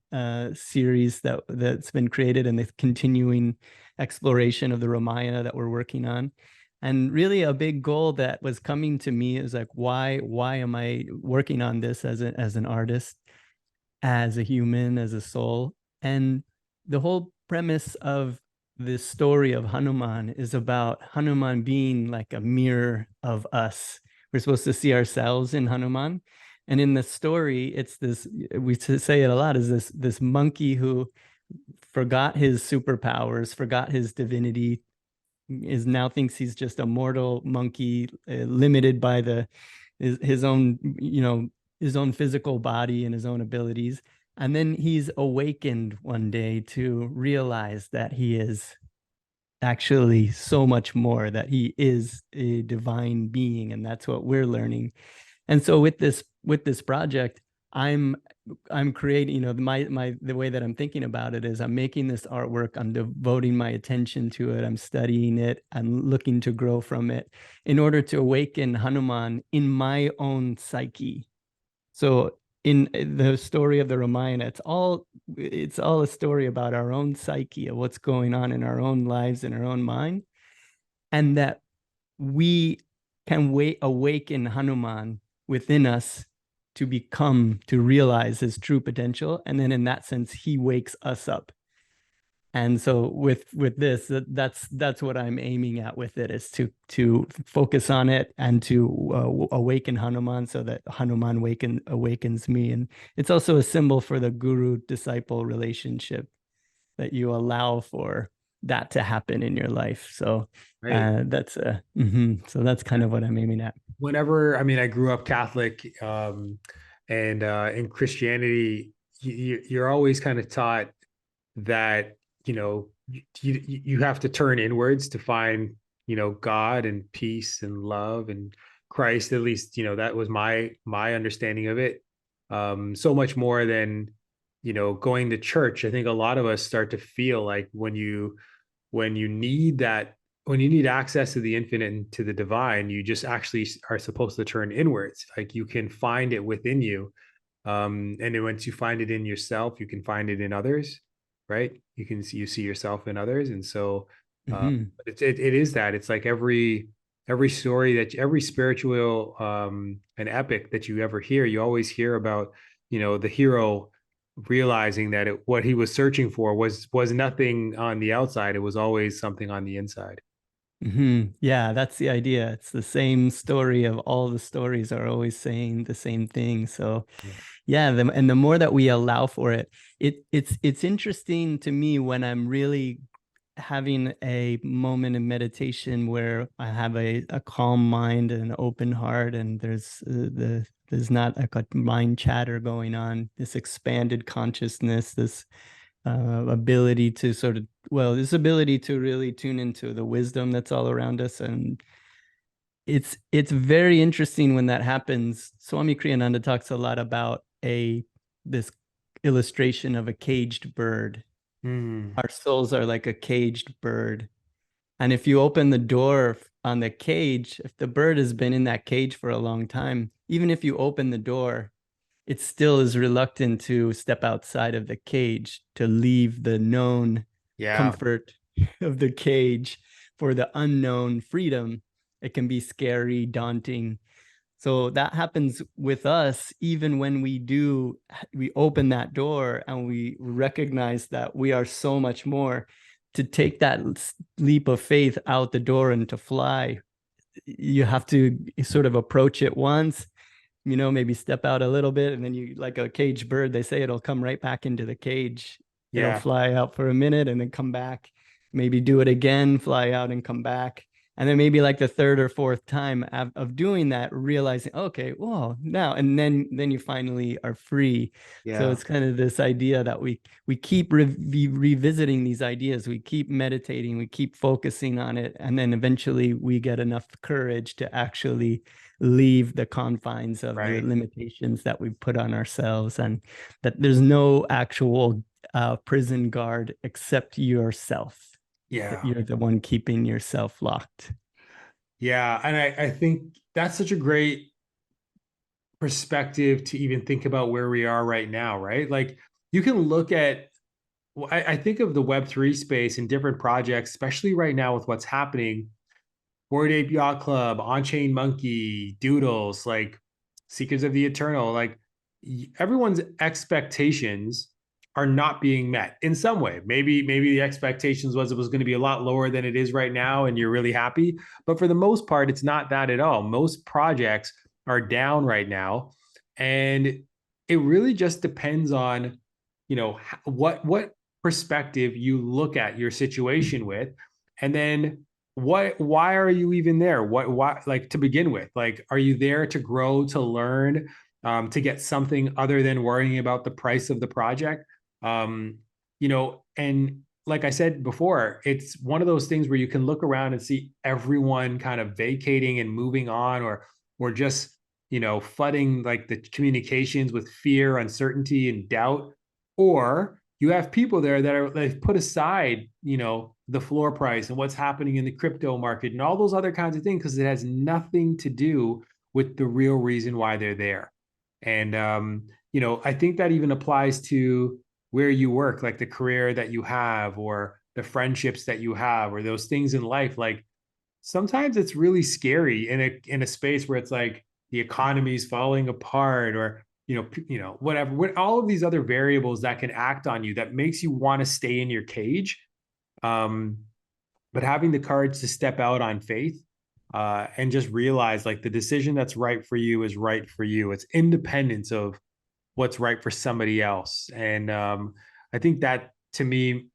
series that's been created, and the continuing exploration of the Ramayana that we're working on. And really a big goal that was coming to me is like, why am I working on this as an artist, as a human, as a soul? And the whole premise of this story of Hanuman is about Hanuman being like a mirror of us. We're supposed to see ourselves in Hanuman. And in the story, it's this, we say it a lot, is this monkey who forgot his superpowers, forgot his divinity, is now thinks he's just a mortal monkey, limited by his own his own physical body and his own abilities. And then he's awakened one day to realize that he is actually so much more, that he is a divine being, and that's what we're learning. And so with this project, I'm creating, the way that I'm thinking about it is, I'm making this artwork, I'm devoting my attention to it, I'm studying it, I'm looking to grow from it in order to awaken Hanuman in my own psyche. So in the story of the Ramayana, it's all a story about our own psyche, of what's going on in our own lives, in our own mind, and that we can awaken Hanuman within us to realize his true potential. And then in that sense, he wakes us up. And so with this, that's what I'm aiming at with it, is to focus on it and to awaken Hanuman, so that Hanuman awakens me. And it's also a symbol for the guru-disciple relationship, that you allow for that to happen in your life. So Right. so that's kind of what I'm aiming at. Whenever, I mean, I grew up Catholic, and in Christianity, you're always kind of taught that, you have to turn inwards to find, God and peace and love and Christ. At least, that was my understanding of it. So much more than, going to church. I think a lot of us start to feel like when you need that, when you need access to the infinite and to the divine, you just actually are supposed to turn inwards. Like you can find it within you. And then once you find it in yourself, you can find it in others, right? You see yourself in others. And so uh, Hmm. it is that. It's like every story every spiritual an epic that you ever hear, you always hear about, the hero realizing that what he was searching for was nothing on the outside. It was always something on the inside. Yeah, that's the idea. It's the same story of all the stories are always saying the same thing. So Yeah. yeah, and the more that we allow for it, it's interesting to me when I'm really having a moment in meditation where I have a calm mind and an open heart, and there's not like a mind chatter going on, this expanded consciousness, this ability to sort of, well, this ability to really tune into the wisdom that's all around us. And it's very interesting when that happens. Swami Kriyananda talks a lot about this illustration of a caged bird. Mm, Our souls are like a caged bird. And if you open the door on the cage, if the bird has been in that cage for a long time, even if you open the door, it still is reluctant to step outside of the cage, to leave the known yeah. comfort of the cage for the unknown freedom. It can be scary, daunting. So that happens with us, even when we open that door and we recognize that we are so much more. To take that leap of faith out the door and to fly, you have to sort of approach it once, maybe step out a little bit, and then you, like a caged bird, they say it'll come right back into the cage. It'll Yeah. fly out for a minute and then come back, maybe do it again, fly out and come back. And then maybe like the third or fourth time of doing that, realizing, okay, well, now, and then you finally are free. So Yeah. it's kind of this idea that we keep revisiting these ideas, we keep meditating, we keep focusing on it, and then eventually we get enough courage to actually leave the confines of the Right. limitations that we put on ourselves, and that there's no actual prison guard except yourself, that Yeah. you're the one keeping yourself locked. Yeah. And I think that's such a great perspective to even think about where we are right now, right? Like you can look at, well, I think of the Web3 space and different projects, especially right now with what's happening. Bored Ape Yacht Club, On Chain Monkey, Doodles, like Seekers of the Eternal, like everyone's expectations are not being met in some way. Maybe the expectations was it was going to be a lot lower than it is right now, and you're really happy. But for the most part, it's not that at all. Most projects are down right now, and it really just depends on, what perspective you look at your situation with, and then why are you even there? Why, like, to begin with, like, are you there to grow, to learn, to get something other than worrying about the price of the project? And like I said before, it's one of those things where you can look around and see everyone kind of vacating and moving on, or just, flooding like the communications with fear, uncertainty, and doubt. Or you have people there they've put aside, the floor price and what's happening in the crypto market and all those other kinds of things, because it has nothing to do with the real reason why they're there. And I think that even applies to where you work, like the career that you have, or the friendships that you have, or those things in life. Like sometimes it's really scary in a space where it's like the economy is falling apart, or whatever, all of these other variables that can act on you that makes you want to stay in your cage. um but having the courage to step out on faith, and just realize like the decision that's right for you is right for you. It's independence of what's right for somebody else. And I think that, to me,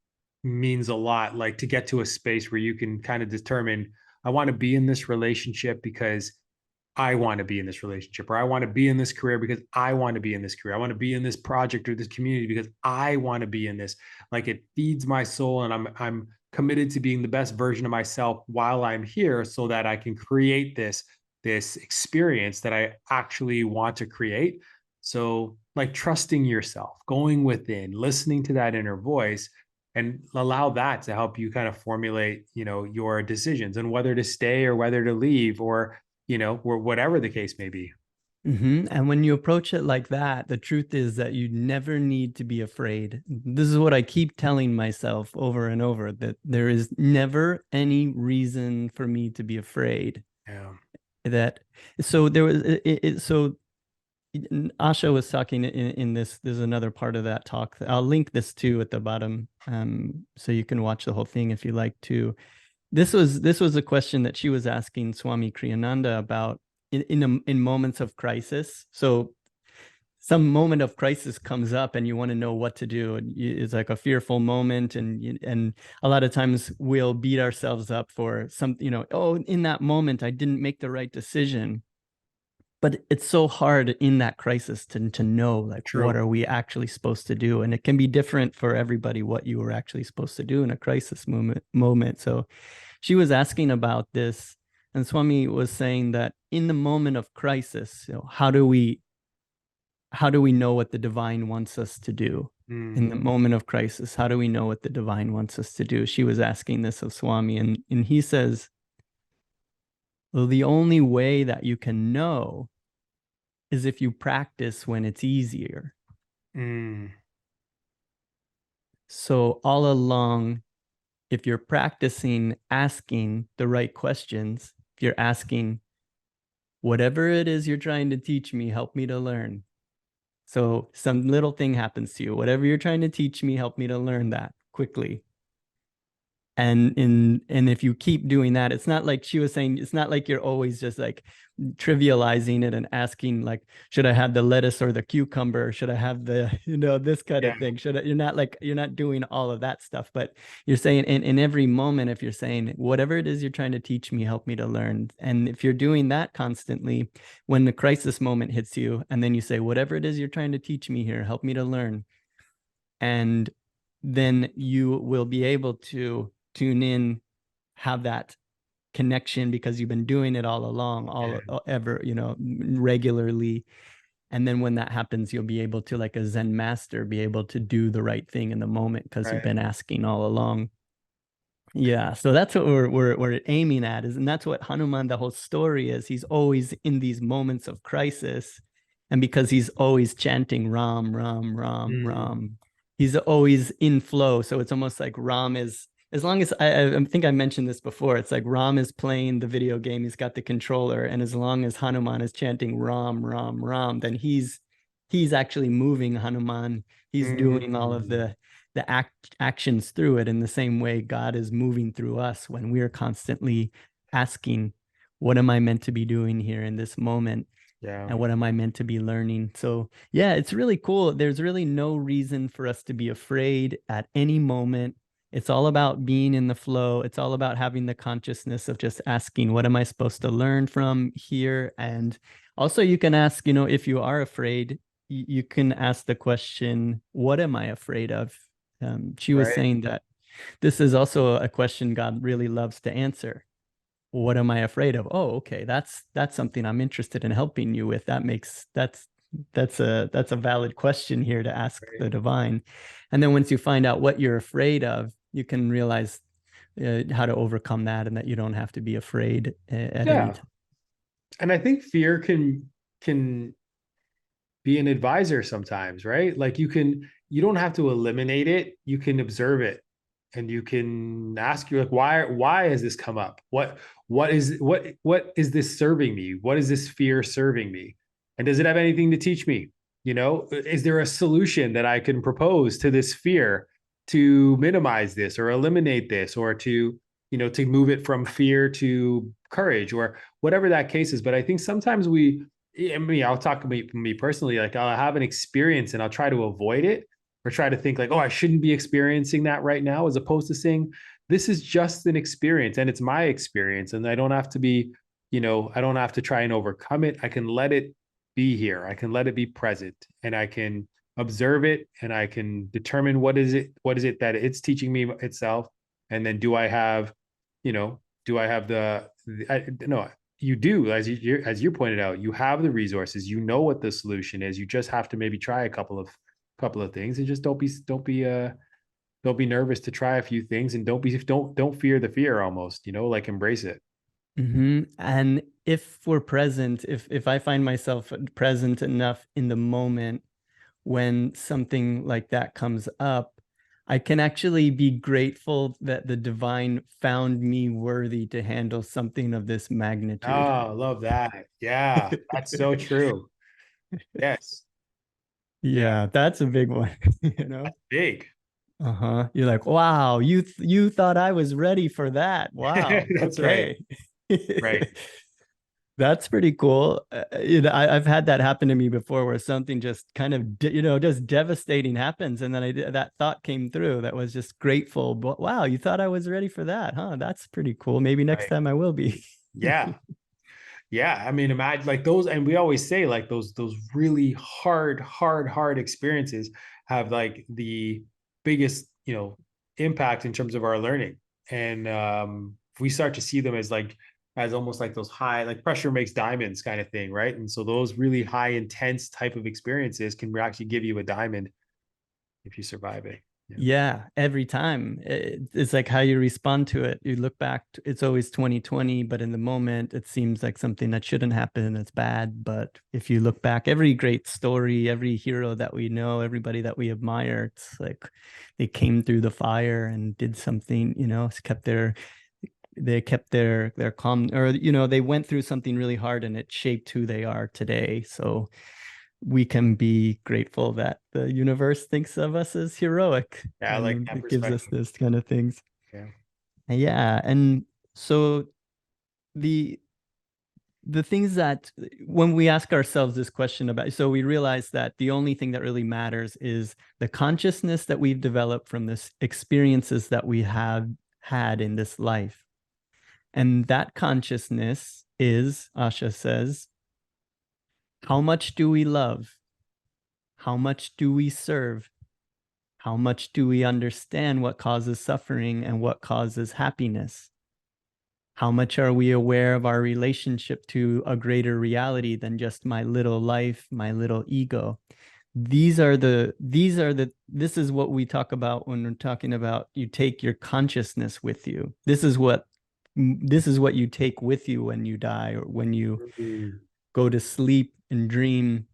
means a lot. Like to get to a space where you can kind of determine, I want to be in this relationship because I want to be in this relationship, or I want to be in this career because I want to be in this career. I want to be in this project or this community because I want to be in this. Like it feeds my soul, and I'm committed to being the best version of myself while I'm here, so that I can create this experience that I actually want to create. So like trusting yourself, going within, listening to that inner voice, and allow that to help you kind of formulate, your decisions and whether to stay or whether to leave, or whatever the case may be. And when you approach it like that, the truth is that you never need to be afraid. This is what I keep telling myself over and over, that there is never any reason for me to be afraid. Yeah. That so there was so Asha was talking in this. There's another part of that talk. I'll link this too at the bottom, so you can watch the whole thing if you like to. This was a question that she was asking Swami Kriyananda about in moments of crisis. So some moment of crisis comes up and you want to know what to do. And it's like a fearful moment, and a lot of times we'll beat ourselves up for some, oh, in that moment I didn't make the right decision. But it's so hard in that crisis to know, like, what True. are we actually supposed to do? And it can be different for everybody what you were actually supposed to do in a crisis moment. So she was asking about this, and Swami was saying that in the moment of crisis, how do we know what the divine wants us to do? In the moment of crisis, how do we know what the divine wants us to do? She was asking this of Swami, and he says, well, the only way that you can know is if you practice when it's easier. Mm. So all along, if you're practicing asking the right questions, if you're asking, whatever it is you're trying to teach me, help me to learn. So some little thing happens to you, whatever you're trying to teach me, help me to learn that quickly. And if you keep doing that, it's not like she was saying, it's not like you're always just like trivializing it and asking, like, should I have the lettuce or the cucumber, should I have the this kind Yeah. of thing, you're not doing all of that stuff, but you're saying in every moment, if you're saying, whatever it is you're trying to teach me, help me to learn. And if you're doing that constantly, when the crisis moment hits you, and then you say, whatever it is you're trying to teach me here, help me to learn, and then you will be able to tune in, have that connection, because you've been doing it all along, ever, regularly. And then when that happens, you'll be able to, like a Zen master, be able to do the right thing in the moment because you've Right. been asking all along. Yeah, so that's what we're aiming at, and that's what Hanuman, the whole story is. He's always in these moments of crisis, and because he's always chanting Ram, Ram, Ram, Mm. Ram, he's always in flow. So it's almost like Ram is, as long as I think I mentioned this before, it's like Ram is playing the video game, he's got the controller, and as long as Hanuman is chanting Ram, Ram, Ram, then he's actually moving Hanuman. He's doing all of Mm. the actions through it, in the same way God is moving through us when we're constantly asking, what am I meant to be doing here in this moment, Yeah. and what am I meant to be learning? So yeah, it's really cool. There's really no reason for us to be afraid at any moment. It's all about being in the flow. It's all about having the consciousness of just asking, what am I supposed to learn from here? And also you can ask, if you are afraid, you can ask the question, what am I afraid of? She was Right. saying that this is also a question God really loves to answer. What am I afraid of? Oh, okay, that's something I'm interested in helping you with. That's a valid question here to ask Right. the divine. And then once you find out what you're afraid of, you can realize how to overcome that, and that you don't have to be afraid at any Yeah. time. And I think fear can be an advisor sometimes, right? Like you don't have to eliminate it. You can observe it, and you can ask you, like, why has this come up? What is this serving me? What is this fear serving me? And does it have anything to teach me? Is there a solution that I can propose to this fear to minimize this or eliminate this, or to move it from fear to courage, or whatever that case is. But I think sometimes I'll talk about me personally, like I'll have an experience and I'll try to avoid it. or try to think like, oh, I shouldn't be experiencing that right now, as opposed to saying, this is just an experience and it's my experience. And I don't have to be, I don't have to try and overcome it. I can let it be here. I can let it be present, and I can observe it, and I can determine what is it that it's teaching me itself. And then do I have, do I have no, you do, as you pointed out, you have the resources, what the solution is. You just have to maybe try a couple of things, and just don't be nervous to try a few things, and don't fear the fear, almost, like embrace it. And if we're present, if I find myself present enough in the moment when something like that comes up, I can actually be grateful that the divine found me worthy to handle something of this magnitude. Oh, love that. Yeah, that's so true. Yes. Yeah, Yeah, that's a big one, that's big. Uh-huh. You're like, wow, you thought I was ready for that. Wow. That's right. Okay. Right. That's pretty cool. I've had that happen to me before, where something just kind of, just devastating happens. And then that thought came through that was just grateful. But wow, you thought I was ready for that, huh? That's pretty cool. Maybe next Right. time I will be. Yeah. Yeah. I mean, imagine like those, and we always say like those really hard experiences have like the biggest, impact in terms of our learning. And if we start to see them as like, as almost like those high, like pressure makes diamonds kind of thing, right? And so those really high intense type of experiences can actually give you a diamond if you survive it. Yeah. Yeah, every time. It's like how you respond to it. You look back, it's always 2020, but in the moment, it seems like something that shouldn't happen. It's bad. But if you look back, every great story, every hero that we know, everybody that we admire, it's like they came through the fire and did something, they kept their calm, or they went through something really hard and it shaped who they are today. So we can be grateful that the universe thinks of us as heroic, Yeah, I like and that it gives us perspective. this kind of things. Yeah. Yeah. And so the things that, when we ask ourselves this question about, so we realize that the only thing that really matters is the consciousness that we've developed from this experiences that we have had in this life. And that consciousness is, Asha says, how much do we love? How much do we serve? How much do we understand what causes suffering and what causes happiness? How much are we aware of our relationship to a greater reality than just my little life, my little ego? This is what we talk about when we're talking about you take your consciousness with you. This is what you take with you when you die, or when you Mm. go to sleep and dream.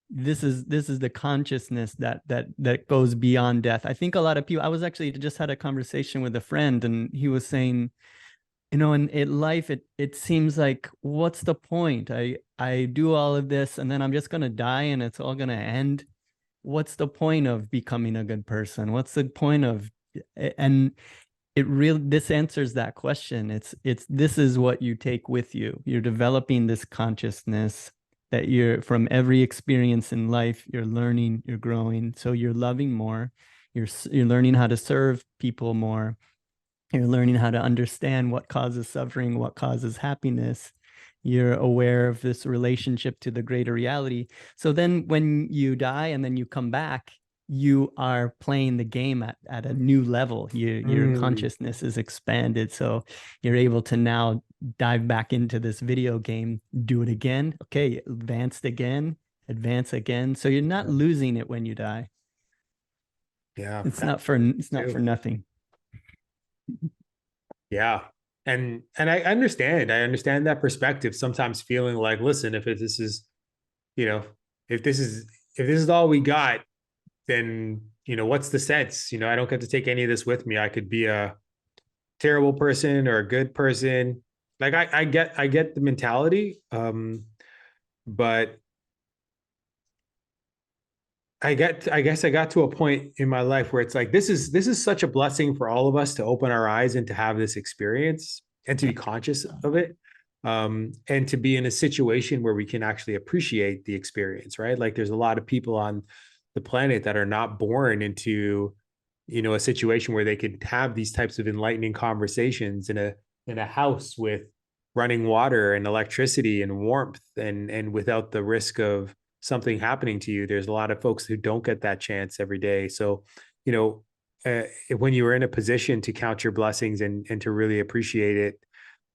This is the consciousness that goes beyond death. I think a lot of people, I was actually just had a conversation with a friend, and he was saying, in life, it seems like, what's the point? I do all of this and then I'm just going to die and it's all going to end. What's the point of becoming a good person? What's the point of, and this answers that question. This is what you take with you. You're developing this consciousness that you're, from every experience in life, you're learning, you're growing. So you're loving more. You're learning how to serve people more. You're learning how to understand what causes suffering, what causes happiness. You're aware of this relationship to the greater reality. So then when you die and then you come back, you are playing the game at a new level. Your consciousness is expanded. So you're able to now dive back into this video game, do it again. Okay, advance again. So you're not losing it when you die. Yeah. It's not for nothing. Yeah. And I understand. I understand that perspective. Sometimes feeling like, listen, this is, you know, if this is all we got, then, what's the sense? I don't get to take any of this with me. I could be a terrible person or a good person. Like I get the mentality. But I guess I got to a point in my life where it's like, this is such a blessing for all of us to open our eyes and to have this experience and to be conscious of it. And to be in a situation where we can actually appreciate the experience, right? Like there's a lot of people on the planet that are not born into, a situation where they could have these types of enlightening conversations in a house with running water and electricity and warmth, and without the risk of something happening to you. There's a lot of folks who don't get that chance every day. So, you know, when you are in a position to count your blessings and to really appreciate it,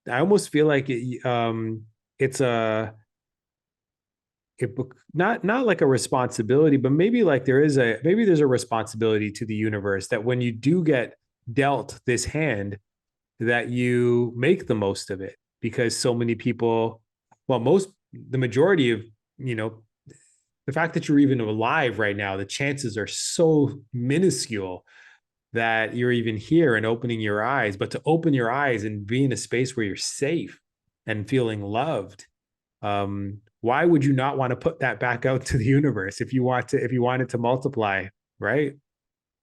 I almost feel like it's a not like a responsibility, but maybe like maybe there's a responsibility to the universe that when you do get dealt this hand, that you make the most of it, because so many people, well, the majority of, you know, the fact that you're even alive right now, the chances are so minuscule that you're even here and opening your eyes. But to open your eyes and be in a space where you're safe and feeling loved, why would you not want to put that back out to the universe if you want it to multiply, right?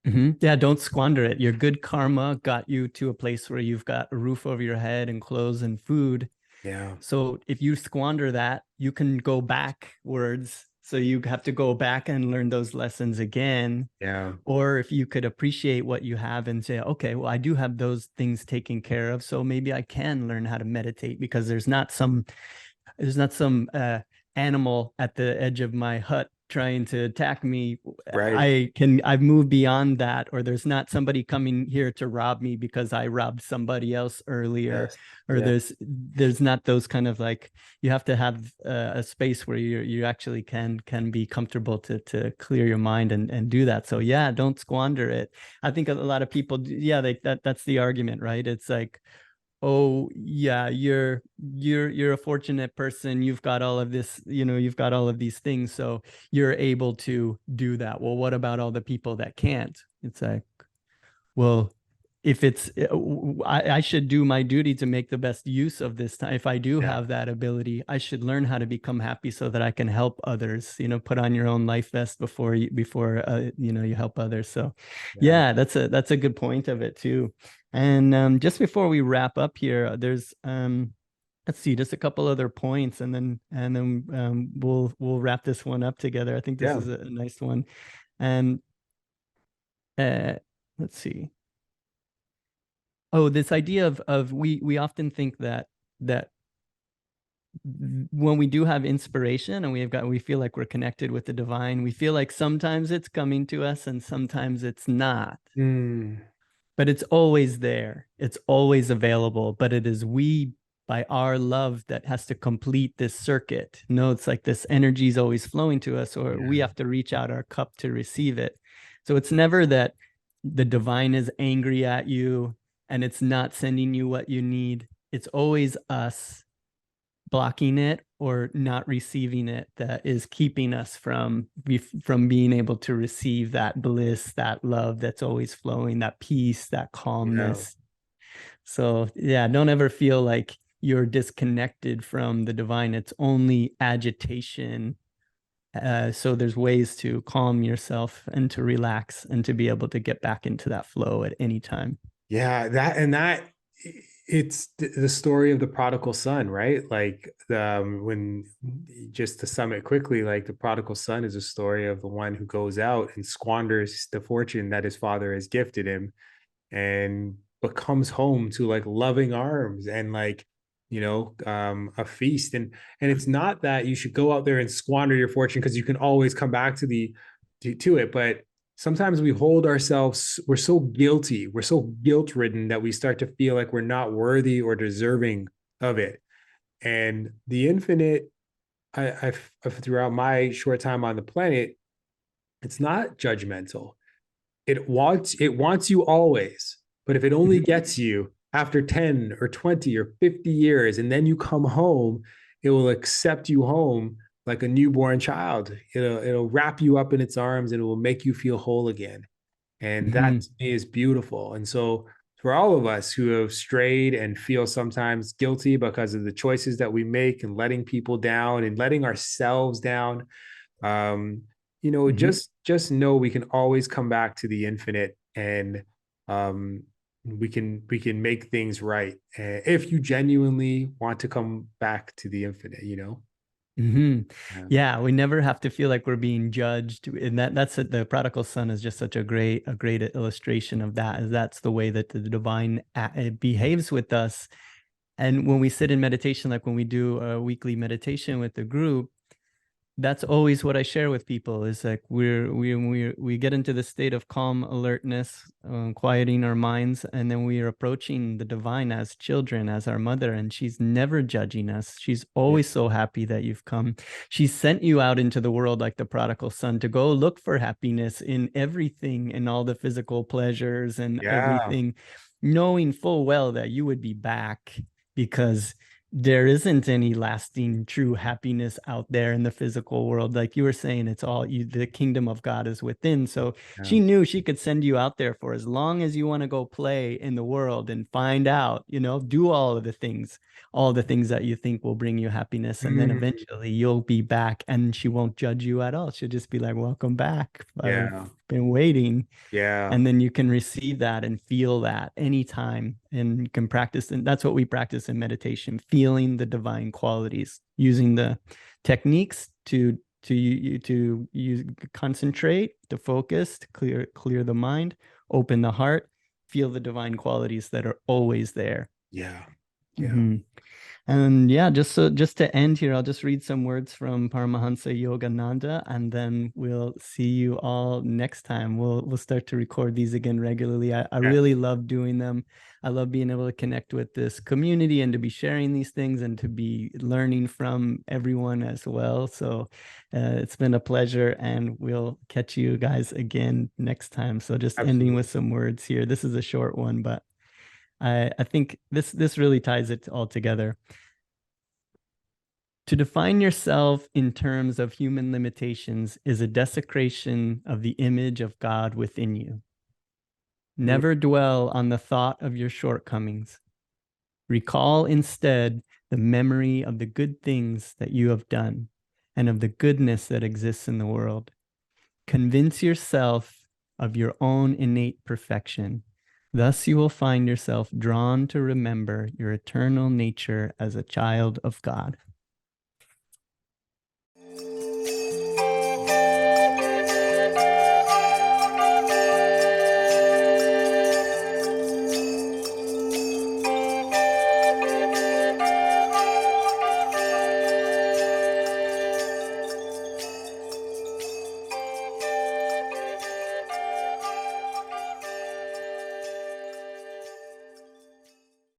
Yeah, don't squander it. Your good karma got you to a place where you've got a roof over your head and clothes and food. Yeah. So if you squander that, you can go backwards. So you have to go back and learn those lessons again. Yeah. Or if you could appreciate what you have and say, okay, well, I do have those things taken care of. So maybe I can learn how to meditate, because there's not some animal at the edge of my hut trying to attack me. Right. I've moved beyond that, or there's not somebody coming here to rob me because I robbed somebody else earlier, Yes. or Yeah. there's not those kind of, like, you have to have a space where you actually can be comfortable to clear your mind and do that. So yeah, don't squander it. I think a lot of people, yeah, that's the argument, right? It's like, oh yeah, you're a fortunate person, you've got all of this, you've got all of these things, so you're able to do that. Well, what about all the people that can't? It's like, well, if it's I should do my duty to make the best use of this time. If I do Yeah. have that ability, I should learn how to become happy so that I can help others. Put on your own life vest before you help others. So Yeah. yeah, that's a good point of it too. And just before we wrap up here, there's let's see, just a couple other points, and then we'll wrap this one up together. I think this Yeah. is a nice one. And uh let's see. Oh, this idea of we often think that when we do have inspiration and we feel like we're connected with the divine, we feel like sometimes it's coming to us and sometimes it's not. Mm. But it's always there. It's always available, but it is we, by our love, that has to complete this circuit. No, it's like this energy is always flowing to us, or we Yeah. have to reach out our cup to receive it. So it's never that the divine is angry at you and it's not sending you what you need. It's always us blocking it or not receiving it that is keeping us from being able to receive that bliss, that love that's always flowing, that peace, that Yeah. calmness. So yeah, don't ever feel like you're disconnected from the divine. It's only agitation. So there's ways to calm yourself and to relax and to be able to get back into that flow at any time. Yeah, that it's the story of the prodigal son, right? Like when, just to sum it quickly, like the prodigal son is a story of the one who goes out and squanders the fortune that his father has gifted him, and but comes home to like loving arms and like, a feast. And it's not that you should go out there and squander your fortune, because you can always come back to it, but sometimes we hold ourselves, we're so guilty, we're so guilt ridden that we start to feel like we're not worthy or deserving of it. And the infinite, I've throughout my short time on the planet, it's not judgmental. It wants you always, but if it only Mhm. gets you after 10 or 20 or 50 years and then you come home, it will accept you home like a newborn child. It'll wrap you up in its arms and it will make you feel whole again. And that Mhm. to me is beautiful. And so for all of us who have strayed and feel sometimes guilty because of the choices that we make and letting people down and letting ourselves down, um Mhm. just know we can always come back to the infinite, and um we can make things right, if you genuinely want to come back to the infinite. Hmm. Yeah. Yeah, we never have to feel like we're being judged, and that's it. The prodigal son is just such a great illustration of that. Is that's the way that the divine behaves with us. And when we sit in meditation, like when we do a weekly meditation with the group, that's always what I share with people is like we get into the state of calm alertness, quieting our minds, and then we are approaching the divine as children, as our mother, and she's never judging us. She's Yeah. always so happy that you've come. She sent you out into the world like the prodigal son to go look for happiness in everything and all the physical pleasures and Yeah. everything, knowing full well that you would be back because there isn't any lasting true happiness out there in the physical world. Like you were saying, it's all you, the kingdom of God is within. So Yeah. she knew she could send you out there for as long as you want to go play in the world and find out, do all the things that you think will bring you happiness. And then Mm. eventually you'll be back and she won't judge you at all. She'll just be like, welcome back. I've Yeah. been waiting. Yeah. And then you can receive that and feel that anytime, and you can practice. And that's what we practice in meditation, feeling the divine qualities, using the techniques to use, concentrate, to focus, to clear the mind, open the heart, feel the divine qualities that are always there. Yeah. Yeah. Mhm. And yeah, just to end here, I'll just read some words from Paramahansa Yogananda, and then we'll see you all next time. We'll start to record these again regularly. I Yeah. really love doing them. I love being able to connect with this community and to be sharing these things and to be learning from everyone as well. So it's been a pleasure, and we'll catch you guys again next time. So just ending Absolutely. with some words here. This is a short one, but I think this really ties it all together. To define yourself in terms of human limitations is a desecration of the image of God within you. Mm. Never dwell on the thought of your shortcomings. Recall instead the memory of the good things that you have done and of the goodness that exists in the world. Convince yourself of your own innate perfection. Thus you will find yourself drawn to remember your eternal nature as a child of God.